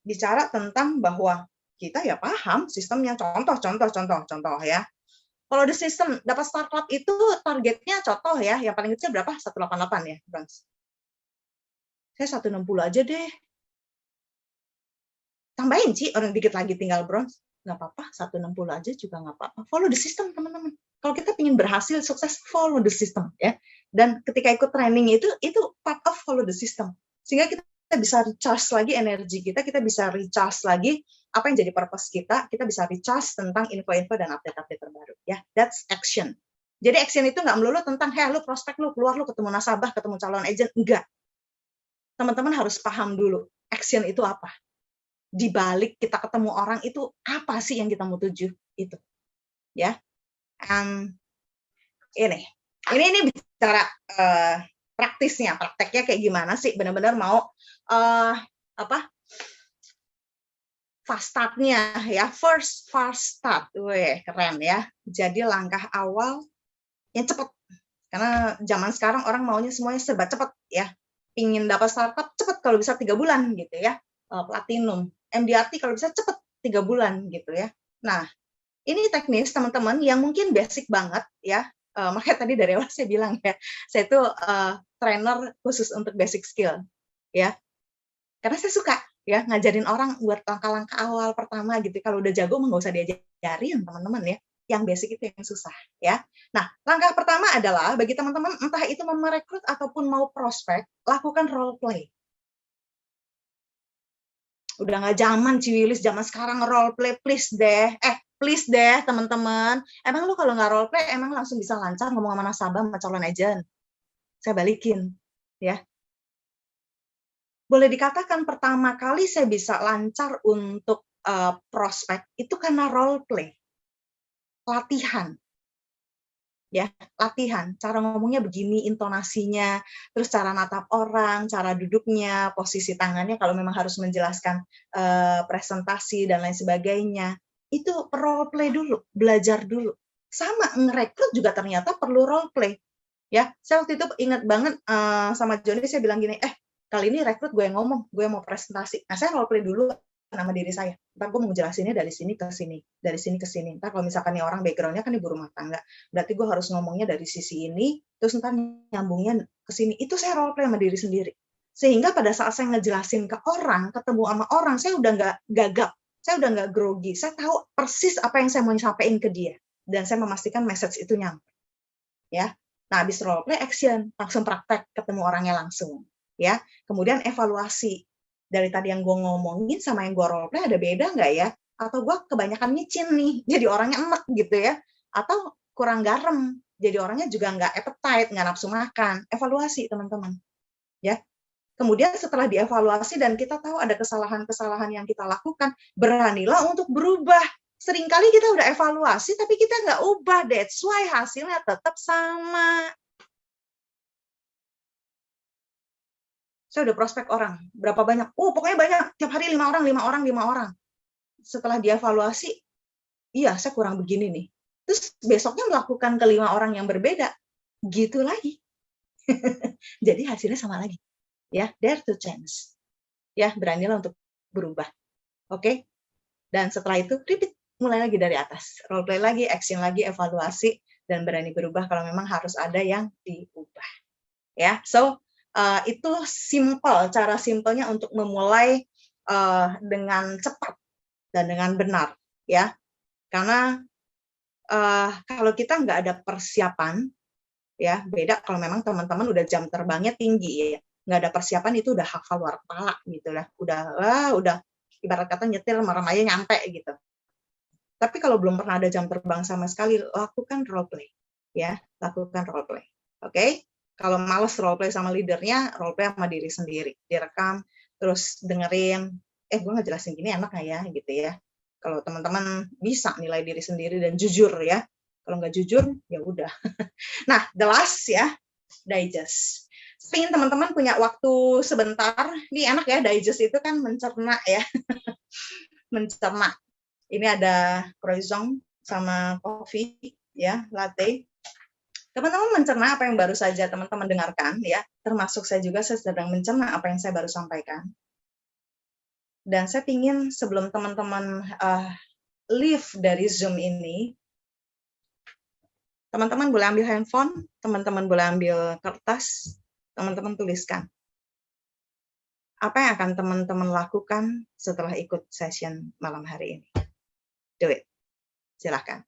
bicara tentang bahwa kita ya paham sistemnya, contoh ya. Kalau di sistem dapat startup itu targetnya contoh ya, yang paling kecil berapa? 188 ya, Bang. Saya 160 aja deh. tambahin Ci, orang dikit lagi tinggal bronze, nggak apa-apa, 160 aja juga nggak apa-apa. Follow the system teman-teman. Kalau kita ingin berhasil, sukses, follow the system ya. Dan ketika ikut training itu part of follow the system. Sehingga kita bisa recharge lagi energi kita bisa recharge lagi apa yang jadi purpose kita bisa recharge tentang info-info dan update-update terbaru ya. That's action. Jadi action itu nggak melulu tentang lu prospek lu keluar lu ketemu nasabah, ketemu calon agent, enggak. Teman-teman harus paham dulu action itu apa. Di balik kita ketemu orang itu apa sih yang kita mau tuju itu. Ya. Ini bicara praktisnya, prakteknya kayak gimana sih? Benar-benar mau fast start-nya ya, first start, keren ya. Jadi langkah awal yang cepat, karena zaman sekarang orang maunya semuanya serba cepat ya. Pingin dapat startup cepat kalau bisa 3 bulan gitu ya, platinum, MDRT kalau bisa cepat 3 bulan gitu ya. Nah ini teknis teman-teman yang mungkin basic banget ya. Makanya tadi dari awal saya bilang ya, saya itu trainer khusus untuk basic skill ya, karena saya suka ya ngajarin orang buat langkah-langkah awal pertama gitu. Kalau udah jago nggak usah diajarin teman-teman ya, yang basic itu yang susah ya. Nah langkah pertama adalah bagi teman-teman entah itu mau merekrut ataupun mau prospek, lakukan role play. Udah nggak zaman Ciwilis, zaman sekarang role play, please deh teman-teman. Emang lu kalau nggak role play, emang langsung bisa lancar ngomong sama nasabah, sama calon agent? Saya balikin, ya. Boleh dikatakan pertama kali saya bisa lancar untuk prospek, itu karena role play. Latihan. Ya, latihan. Cara ngomongnya begini, intonasinya, terus cara natap orang, cara duduknya, posisi tangannya, kalau memang harus menjelaskan presentasi dan lain sebagainya. Itu role play dulu, belajar dulu. Sama ngerekrut juga ternyata perlu role play. Ya, saya waktu itu ingat banget sama Joni, saya bilang gini, kali ini rekrut gue yang ngomong, gue mau presentasi. Nah, saya role play dulu nama diri saya. Ntar gue mau jelasinnya dari sini ke sini, dari sini ke sini. Ntar kalau misalkan nih orang background-nya kan ibu rumah tangga, berarti gue harus ngomongnya dari sisi ini, terus ntar nyambungnya ke sini. Itu saya role play sama diri sendiri. Sehingga pada saat saya ngejelasin ke orang, ketemu sama orang, saya udah nggak gagap, saya udah nggak grogi, saya tahu persis apa yang saya mau sampaikan ke dia, dan saya memastikan message itu nyampe. Ya, nah habis role play action, langsung praktek, ketemu orangnya langsung. Ya, kemudian evaluasi dari tadi yang gue ngomongin sama yang gue role play ada beda nggak ya? Atau gue kebanyakan micin nih, jadi orangnya enek gitu ya? Atau kurang garam, jadi orangnya juga nggak appetite, nggak nafsu makan. Evaluasi teman-teman. Ya, kemudian setelah dievaluasi dan kita tahu ada kesalahan-kesalahan yang kita lakukan, beranilah untuk berubah. Seringkali kita udah evaluasi, tapi kita nggak ubah. That's why hasilnya tetap sama. Saya udah prospek orang, berapa banyak? Pokoknya banyak, tiap hari 5 orang. Setelah dievaluasi, iya saya kurang begini nih. Terus besoknya melakukan ke 5 orang yang berbeda, gitu lagi. Jadi hasilnya sama lagi. Ya, dare to change. Ya, beranilah untuk berubah. Oke? Dan setelah itu, repeat. Mulai lagi dari atas. Role play lagi, action lagi, evaluasi, dan berani berubah kalau memang harus ada yang diubah. Ya, so itu cara simpelnya untuk memulai dengan cepat dan dengan benar, ya. Karena kalau kita nggak ada persiapan, ya beda kalau memang teman-teman udah jam terbangnya tinggi, ya. Nggak ada persiapan itu udah hafal luar kepala gitu lah. Udah ibarat kata nyetir merem aja nyampe gitu. Tapi kalau belum pernah ada jam terbang sama sekali, lakukan role play, ya, lakukan role play. Oke? Kalau males role play sama leadernya, role play sama diri sendiri, direkam, terus dengerin, gue ngejelasin gini enak nggak ya, gitu ya. Kalau teman-teman bisa nilai diri sendiri dan jujur ya, kalau nggak jujur, ya udah. Nah, the last ya, digest. Pengen teman-teman punya waktu sebentar, ini enak ya, digest itu kan mencerna ya, mencerna. Ini ada croissant sama kopi, ya, latte. Teman-teman mencerna apa yang baru saja teman-teman dengarkan, ya. Termasuk saya juga, saya sedang mencerna apa yang saya baru sampaikan. Dan saya ingin sebelum teman-teman leave dari Zoom ini, teman-teman boleh ambil handphone, teman-teman boleh ambil kertas, teman-teman tuliskan. apa yang akan teman-teman lakukan setelah ikut session malam hari ini? Do it. Silahkan.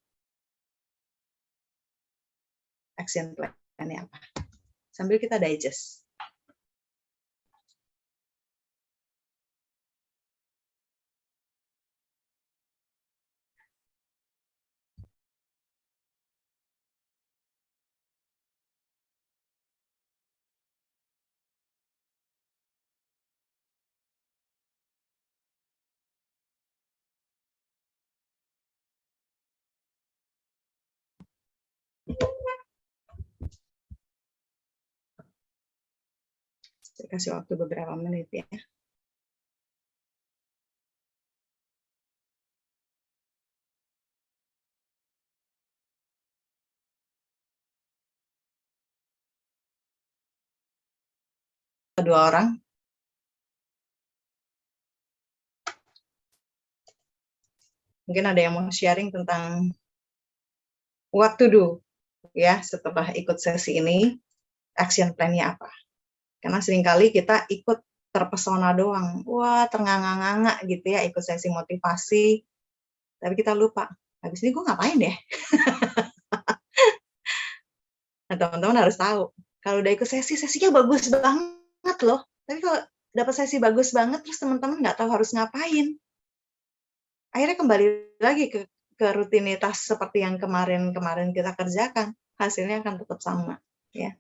Action plan-nya apa? Sambil kita digest. Saya kasih waktu beberapa menit ya. Dua orang. Mungkin ada yang mau sharing tentang what to do ya setelah ikut sesi ini, action plan-nya apa. Karena seringkali kita ikut terpesona doang. Wah, ternganga-nganga gitu ya ikut sesi motivasi. Tapi kita lupa, habis ini gue ngapain ya? Nah, teman-teman harus tahu, kalau udah ikut sesi, sesinya bagus banget loh. Tapi kalau dapat sesi bagus banget, terus teman-teman nggak tahu harus ngapain. Akhirnya kembali lagi ke rutinitas seperti yang kemarin kita kerjakan. Hasilnya akan tetap sama. Ya.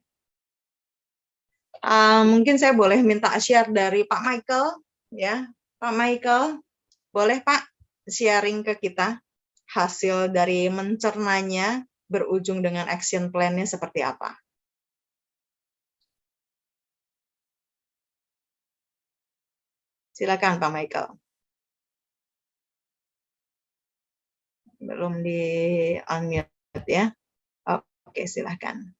Mungkin saya boleh minta share dari Pak Michael. Ya, Pak Michael, boleh Pak sharing ke kita hasil dari mencernanya berujung dengan action plan-nya seperti apa? Silakan Pak Michael. Belum di unmute ya. Oke, silakan.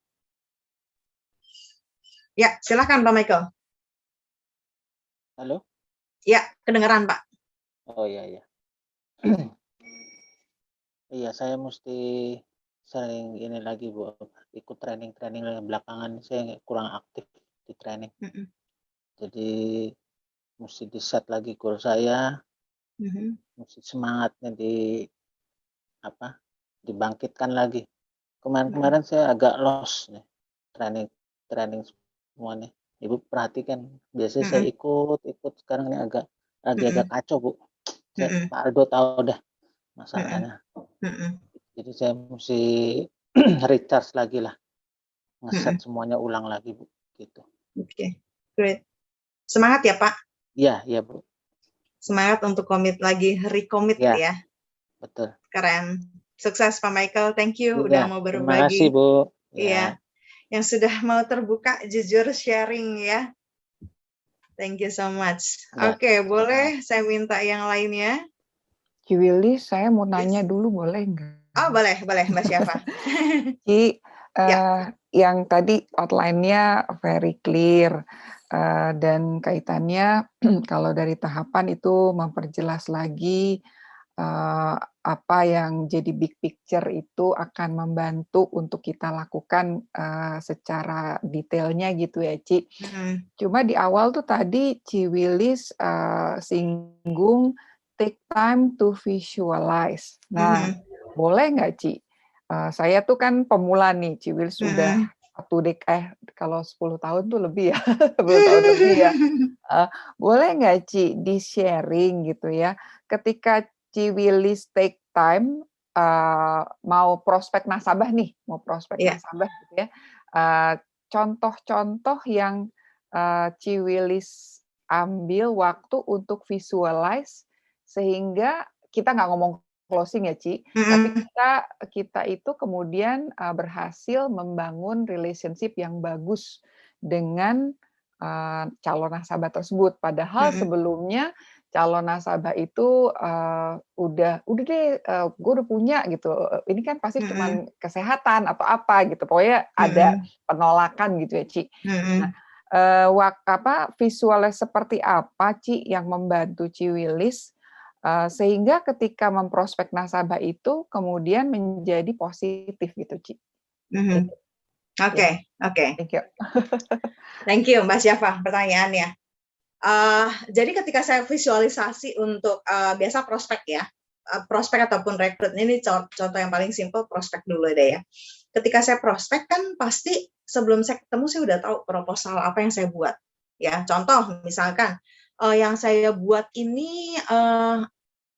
Ya, silakan Pak Michael. Halo? Ya, kedengeran Pak. Oh iya, iya. Iya, saya mesti sering ini lagi, Bu. Ikut training-training belakangan, saya kurang aktif di training. Jadi, mesti di-set lagi goal saya, mesti semangatnya dibangkitkan lagi. Kemarin-kemarin saya agak lost nih, training semuanya. Ibu perhatikan, biasanya saya ikut, sekarang ini agak kacau, Bu. Pak Aldo tahu dah masalahnya. Jadi saya mesti recharge lagi lah, ngeset semuanya ulang lagi, Bu, gitu. Oke, great. Semangat ya Pak. Iya Bu. Semangat untuk komit lagi, recommit ya. Betul. Keren. Sukses Pak Michael, thank you udah mau berbagi. Terima kasih Bu. Iya. Yang sudah mau terbuka, jujur sharing ya. Thank you so much. Oke, boleh saya minta yang lainnya? Ci Willy, saya mau nanya dulu boleh nggak? Oh boleh Mbak Syafa. Ci, yang tadi outline-nya very clear dan kaitannya kalau dari tahapan itu memperjelas lagi apa yang jadi big picture itu akan membantu untuk kita lakukan secara detailnya gitu ya Ci. Cuma di awal tuh tadi Ci Willis singgung take time to visualize. Nah, boleh nggak Ci? Saya tuh kan pemula nih, Ci Willis sudah kalau 10 tahun tuh lebih ya, 10 tahun lebih ya. Boleh nggak Ci di-sharing gitu ya, ketika Ci Willis take time, mau prospek nasabah nih, nasabah gitu ya, contoh-contoh yang Ci Willis ambil waktu untuk visualize, sehingga kita nggak ngomong closing ya Ci, tapi kita itu kemudian berhasil membangun relationship yang bagus dengan calon nasabah tersebut. Padahal sebelumnya calon nasabah itu udah deh, gue udah punya gitu. Ini kan pasti cuma kesehatan atau apa gitu. Pokoknya ada penolakan gitu ya Ci. Nah, visualnya seperti apa Ci yang membantu Ci Willis sehingga ketika memprospek nasabah itu kemudian menjadi positif gitu Ci. Oke. Thank you. Thank you Mbak Syafa pertanyaannya. Jadi ketika saya visualisasi untuk biasa prospek ya, prospek ataupun rekrut, ini contoh yang paling simple, prospek dulu deh ya. Ketika saya prospek kan pasti sebelum saya ketemu saya udah tahu proposal apa yang saya buat. Ya, contoh misalkan yang saya buat ini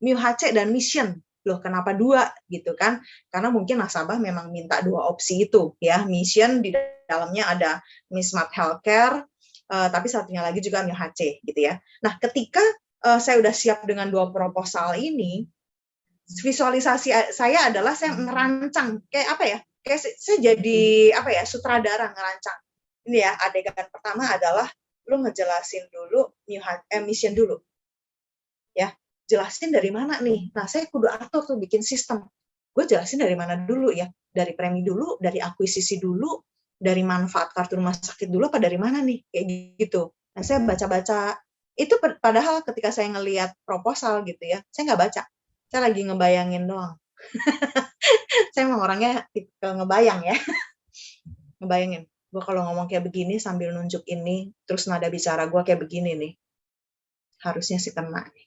MUHC dan mission. Loh, kenapa dua gitu kan? Karena mungkin nasabah memang minta dua opsi itu ya. Mission di dalamnya ada Mismat Healthcare, tapi satunya lagi juga MUHC gitu ya. Nah, ketika saya udah siap dengan dua proposal ini, visualisasi saya adalah saya merancang kayak apa ya? Kayak saya jadi apa ya? Sutradara ngerancang. Ini ya, adegan pertama adalah lu ngejelasin dulu mission dulu. Ya, jelasin dari mana nih? Nah, saya kudu atur tuh bikin sistem. Gue jelasin dari mana dulu ya? Dari premi dulu, dari akuisisi dulu, dari manfaat kartu rumah sakit dulu, apa dari mana nih? Kayak gitu. Nah, saya baca-baca. Itu padahal ketika saya ngelihat proposal gitu ya, saya nggak baca. Saya lagi ngebayangin doang. Saya emang orangnya tipikal ngebayang ya. Ngebayangin. Gue kalau ngomong kayak begini sambil nunjuk ini, terus nada bicara gue kayak begini nih. Harusnya sih kena nih.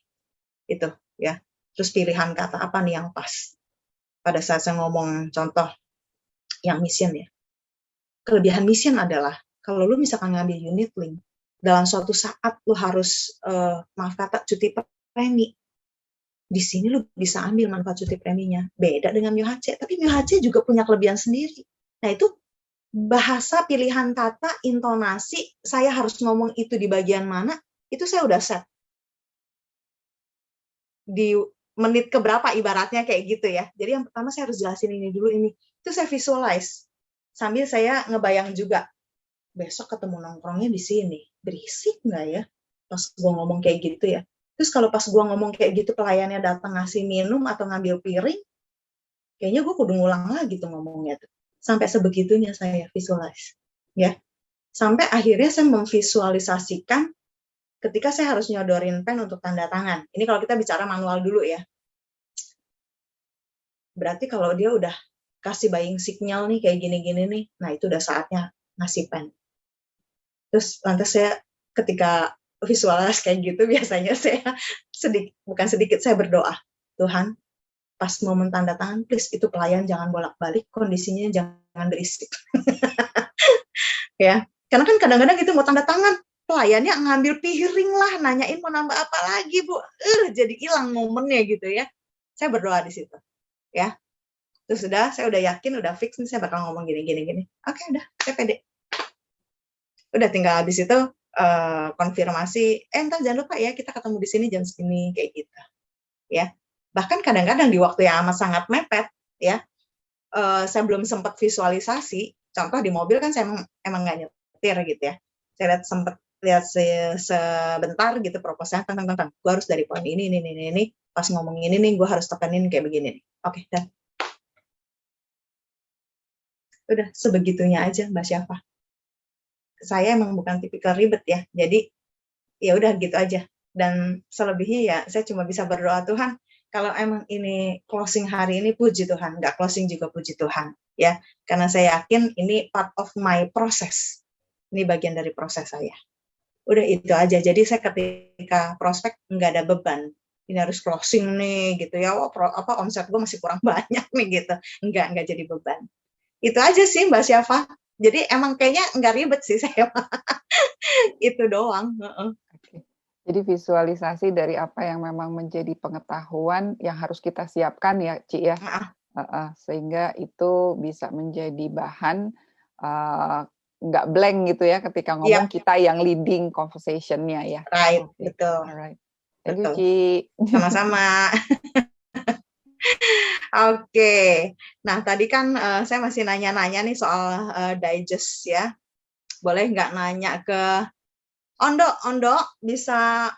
Itu ya. Terus pilihan kata apa nih yang pas pada saat saya ngomong contoh yang mission ya. Kelebihan mission adalah kalau lu misalkan ngambil unit link dalam suatu saat lu harus maaf kata cuti premi, di sini lu bisa ambil manfaat cuti preminya. Beda dengan MUHC, tapi MUHC juga punya kelebihan sendiri. Nah, itu bahasa, pilihan kata, intonasi, saya harus ngomong itu di bagian mana, itu saya udah set. Di menit keberapa ibaratnya kayak gitu ya. Jadi yang pertama saya harus jelasin ini dulu ini. Itu saya visualize. Sambil saya ngebayang juga besok ketemu nongkrongnya di sini. Berisik nggak ya? Pas gue ngomong kayak gitu ya. Terus kalau pas gue ngomong kayak gitu pelayannya datang ngasih minum atau ngambil piring, kayaknya gue kudu ngulang lagi tuh ngomongnya tuh. Sampai sebegitunya saya visualize. Ya. Sampai akhirnya saya memvisualisasikan ketika saya harus nyodorin pen untuk tanda tangan. Ini kalau kita bicara manual dulu ya. Berarti kalau dia udah kasih buying signal nih kayak gini-gini nih, nah itu udah saatnya ngasih pen. Terus lantas saya ketika visualis kayak gitu biasanya saya bukan sedikit saya berdoa, Tuhan pas momen tanda tangan please itu pelayan jangan bolak-balik, kondisinya jangan berisik. Ya, karena kan kadang-kadang itu mau tanda tangan pelayannya ngambil piring lah, nanyain mau nambah apa lagi Bu, jadi hilang momennya gitu ya. Saya berdoa di situ, ya. Terus saya udah yakin, udah fix nih saya bakal ngomong gini. Oke, udah, saya pede. Udah tinggal habis itu konfirmasi, entar jangan lupa ya kita ketemu di sini jam segini kayak gitu, ya. Bahkan kadang-kadang di waktu yang amat sangat mepet, ya, saya belum sempat visualisasi. Contoh di mobil kan saya emang nggak nyetir gitu ya. Saya sempat lihat sebentar gitu proposalnya tentang gue harus dari poin ini pas ngomong ini nih gue harus tekanin kayak begini nih. Oke, dan udah sebegitunya aja Mbak Syafa. Saya emang bukan tipikal ribet ya, jadi ya udah gitu aja. Dan selebihnya ya saya cuma bisa berdoa Tuhan, kalau emang ini closing hari ini puji Tuhan, nggak closing juga puji Tuhan, ya. Karena saya yakin ini part of my process. Ini bagian dari proses saya. Udah itu aja. Jadi saya ketika prospek nggak ada beban. Ini harus closing nih gitu ya. Omset gue masih kurang banyak nih gitu. Nggak jadi beban. Itu aja sih Mbak Syafa. Jadi emang kayaknya nggak ribet sih saya. Itu doang. Oke. Jadi visualisasi dari apa yang memang menjadi pengetahuan yang harus kita siapkan ya, Ci ya. Sehingga itu bisa menjadi bahan nggak blank gitu ya ketika ngomong kita yang leading conversation-nya ya. Right, betul. Alright. Thank you, Ci. Sama-sama. Oke. Nah, tadi kan saya masih nanya-nanya nih soal digest ya. Boleh nggak nanya ke Ondo bisa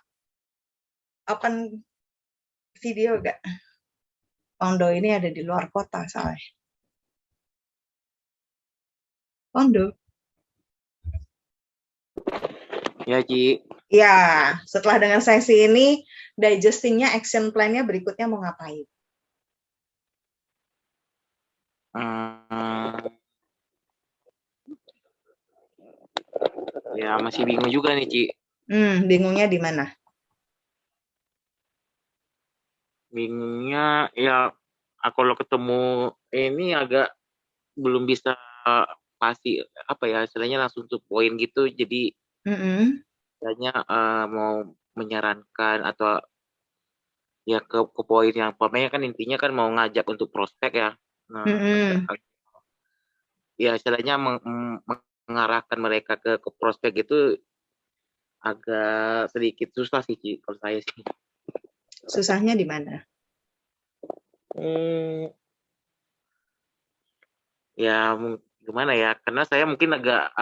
open video nggak? Ondo ini ada di luar kota soalnya. Ondo. Ya, Ci. Ya, setelah dengan sesi ini, digestingnya, action plan-nya berikutnya mau ngapain? Ya, masih bingung juga nih, Ci. Bingungnya di mana? Bingungnya ya kalau ketemu ini agak belum bisa pasti apa ya istilahnya langsung to point gitu. Jadi istilahnya mau menyarankan atau ya ke poin yang pokoknya kan intinya kan mau ngajak untuk prospek ya. Nah, ya istilahnya mengarahkan mereka ke prospek itu agak sedikit susah sih Ci, kalau saya sih. Susahnya di mana? Ya gimana ya? Karena saya mungkin agak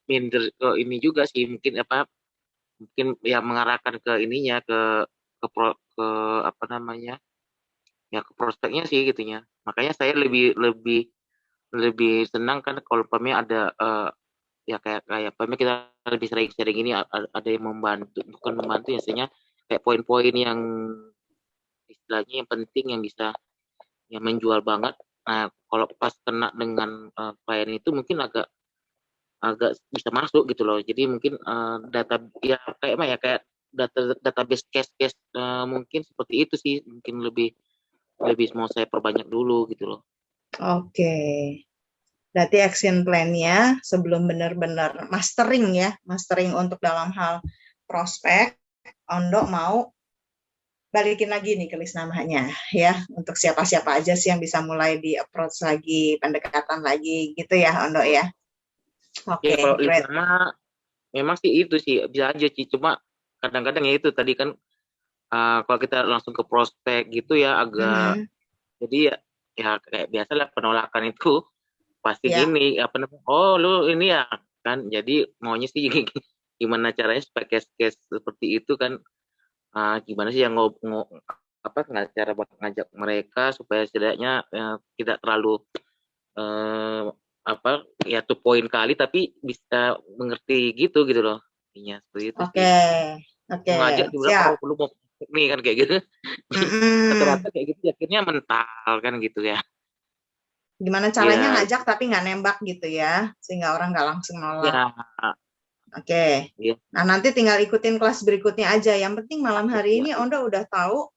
minder ke ini juga sih, mungkin ya mengarahkan ke ininya ke apa namanya? Ya ke prospeknya sih gitunya. Makanya saya lebih senang kan kalau ada ya kayak kita lebih sering ini ada yang membantu, bukan membantu ya, istilahnya kayak poin-poin yang istilahnya yang penting yang bisa yang menjual banget. Nah, kalau pas kena dengan klien itu mungkin agak bisa masuk gitu loh. Jadi mungkin data ya kayak database case mungkin seperti itu sih, mungkin lebih mau saya perbanyak dulu gitu loh. Oke. Berarti action plan-nya sebelum benar-benar mastering untuk dalam hal prospek, Ondo mau balikin lagi nih ke list namanya ya, untuk siapa-siapa aja sih yang bisa mulai di approach lagi, pendekatan lagi gitu ya Ondo ya. Oke, kalau great. Sama memang sih itu sih bisa aja sih, cuma kadang-kadang ya itu tadi kan kalau kita langsung ke prospek gitu ya agak jadi ya kayak biasalah penolakan itu pasti gini apa namanya, oh lu ini ya kan, jadi maunya sih gimana caranya supaya case seperti itu kan, gimana sih yang cara buat ngajak mereka supaya setidaknya tidak terlalu ya to point kali tapi bisa mengerti gitu loh intinya seperti itu sih. Oke, ngajak juga siap. lu mau nih kan kayak gitu. Rata-rata kayak gitu akhirnya mental kan gitu ya. Gimana caranya ngajak tapi nggak nembak gitu ya, sehingga orang nggak langsung nolak. Ya. Oke. Nah, nanti tinggal ikutin kelas berikutnya aja. Yang penting malam hari ini Ondo udah tahu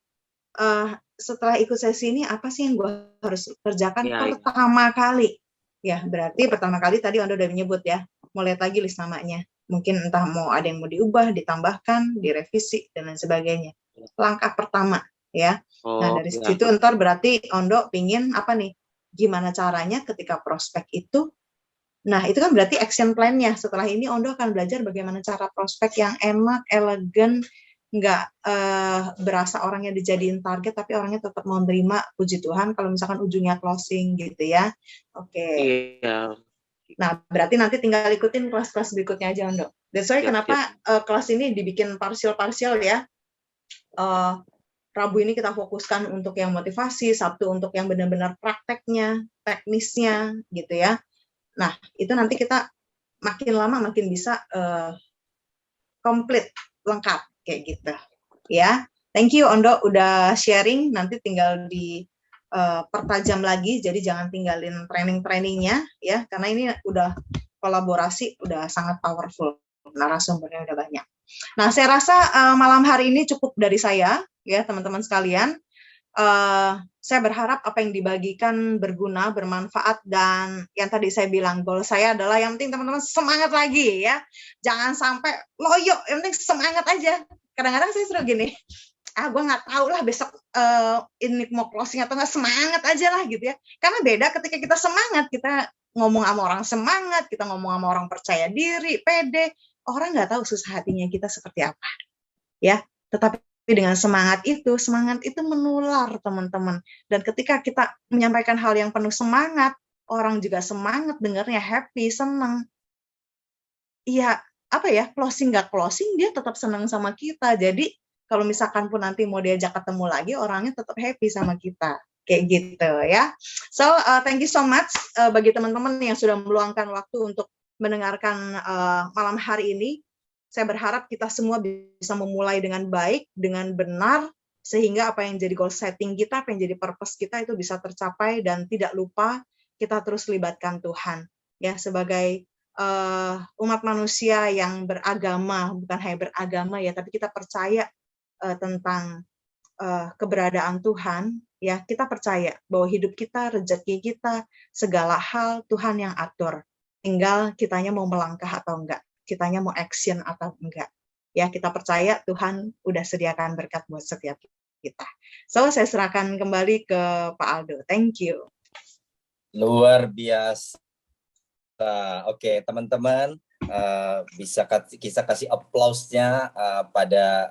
setelah ikut sesi ini apa sih yang gue harus kerjakan pertama kali. Ya, berarti pertama kali tadi Ondo udah menyebut ya, mau lihat lagi list namanya. Mungkin entah mau ada yang mau diubah, ditambahkan, direvisi, dan lain sebagainya. Langkah pertama ya. Nah, dari situ ntar berarti Ondo pingin apa nih? Gimana caranya ketika prospek itu, nah itu kan berarti action plan-nya. Setelah ini Ondo akan belajar bagaimana cara prospek yang enak, elegan, nggak berasa orangnya dijadiin target, tapi orangnya tetap mau menerima, puji Tuhan, kalau misalkan ujungnya closing gitu ya. Oke. Iya. Nah, berarti nanti tinggal ikutin kelas-kelas berikutnya aja, Ondo. That's why kenapa kelas ini dibikin parsial-parsial ya. Rabu ini kita fokuskan untuk yang motivasi, Sabtu untuk yang benar-benar prakteknya, teknisnya, gitu ya. Nah, itu nanti kita makin lama makin bisa komplit, lengkap, kayak gitu. Ya, thank you Ondo udah sharing, nanti tinggal di pertajam lagi, jadi jangan tinggalin training-trainingnya, ya, karena ini udah kolaborasi, udah sangat powerful, narasumbernya udah banyak. Nah, saya rasa malam hari ini cukup dari saya, ya teman-teman sekalian. Saya berharap apa yang dibagikan berguna, bermanfaat, dan yang tadi saya bilang, goal saya adalah yang penting teman-teman semangat lagi ya, jangan sampai loyo, yang penting semangat aja. Kadang-kadang saya suruh gini, gue nggak tahu lah besok ini mau closing atau nggak, semangat aja lah gitu ya, karena beda ketika kita semangat, kita ngomong sama orang semangat, kita ngomong sama orang percaya diri, pede, orang nggak tahu susah hatinya kita seperti apa ya, tetapi dengan semangat itu menular teman-teman, dan ketika kita menyampaikan hal yang penuh semangat, orang juga semangat dengarnya, happy, senang. Iya, apa ya, closing nggak closing dia tetap senang sama kita, jadi kalau misalkan pun nanti mau diajak ketemu lagi, orangnya tetap happy sama kita, kayak gitu ya. So thank you so much bagi teman-teman yang sudah meluangkan waktu untuk mendengarkan malam hari ini. Saya berharap kita semua bisa memulai dengan baik, dengan benar, sehingga apa yang jadi goal setting kita, apa yang jadi purpose kita itu bisa tercapai, dan tidak lupa kita terus libatkan Tuhan ya sebagai umat manusia yang beragama, bukan hanya beragama ya, tapi kita percaya tentang keberadaan Tuhan, ya kita percaya bahwa hidup kita, rezeki kita, segala hal Tuhan yang atur. Tinggal kitanya mau melangkah atau enggak, kitanya mau action atau enggak. Ya kita percaya Tuhan udah sediakan berkat buat setiap kita. So saya serahkan kembali ke Pak Aldo. Thank you. Luar biasa. Oke, teman-teman, bisa kita kasih aplausnya pada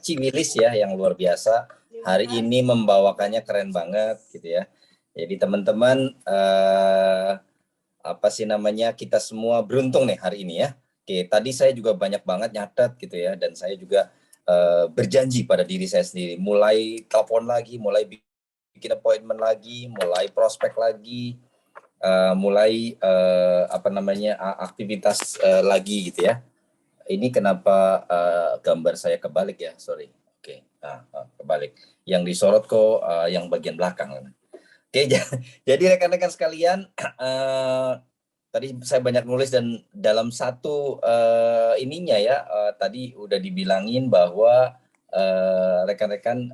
Ciwilis ya, yang luar biasa. Hari ini membawakannya keren banget gitu ya. Jadi teman-teman, kita semua beruntung nih hari ini ya. Oke, tadi saya juga banyak banget nyatet gitu ya, dan saya juga berjanji pada diri saya sendiri, mulai telepon lagi, mulai bikin appointment lagi, mulai prospek lagi, mulai aktivitas lagi gitu ya. Ini kenapa gambar saya kebalik ya, sorry. Oke, kebalik. Yang disorot kok yang bagian belakang. Oke, jadi rekan-rekan sekalian, tadi saya banyak nulis dan dalam satu ininya ya, tadi udah dibilangin bahwa rekan-rekan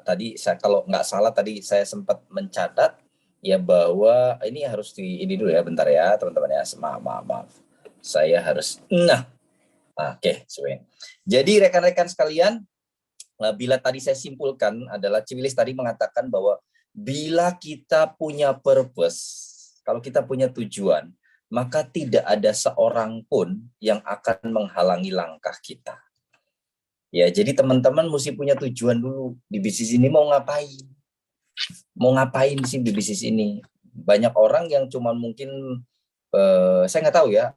tadi saya kalau nggak salah tadi saya sempat mencatat ya bahwa ini harus ini dulu ya, bentar ya teman-teman ya, maaf. Saya harus Oke, jadi rekan-rekan sekalian, bila tadi saya simpulkan adalah Ciwilis tadi mengatakan bahwa bila kita punya purpose, kalau kita punya tujuan, maka tidak ada seorang pun yang akan menghalangi langkah kita. Ya, jadi teman-teman mesti punya tujuan dulu di bisnis ini, mau ngapain? Mau ngapain sih di bisnis ini? Banyak orang yang cuma mungkin saya nggak tahu ya,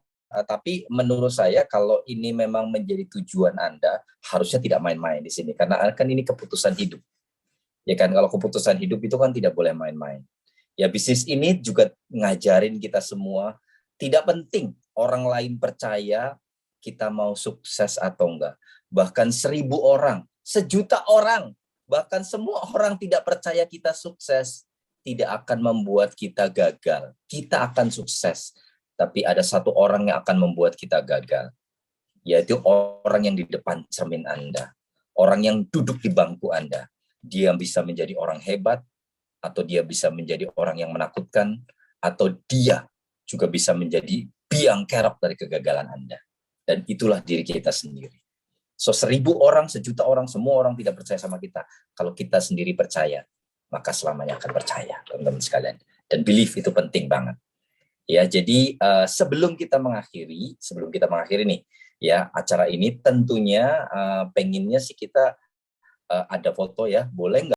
tapi menurut saya kalau ini memang menjadi tujuan Anda, harusnya tidak main-main di sini, karena kan ini keputusan hidup. Ya kan, kalau keputusan hidup itu kan tidak boleh main-main. Ya, bisnis ini juga ngajarin kita semua, tidak penting orang lain percaya kita mau sukses atau enggak. Bahkan 1.000 orang, 1.000.000 orang, bahkan semua orang tidak percaya kita sukses, tidak akan membuat kita gagal. Kita akan sukses. Tapi ada satu orang yang akan membuat kita gagal, yaitu orang yang di depan cermin Anda, orang yang duduk di bangku Anda. Dia bisa menjadi orang hebat, atau dia bisa menjadi orang yang menakutkan, atau dia juga bisa menjadi biang kerok dari kegagalan Anda. Dan itulah diri kita sendiri. So 1.000 orang, 1.000.000 orang, semua orang tidak percaya sama kita. Kalau kita sendiri percaya, maka selamanya akan percaya, teman-teman sekalian. Dan belief itu penting banget. Ya, jadi sebelum kita mengakhiri nih ya acara ini, tentunya pengennya sih kita ada foto ya, boleh nggak?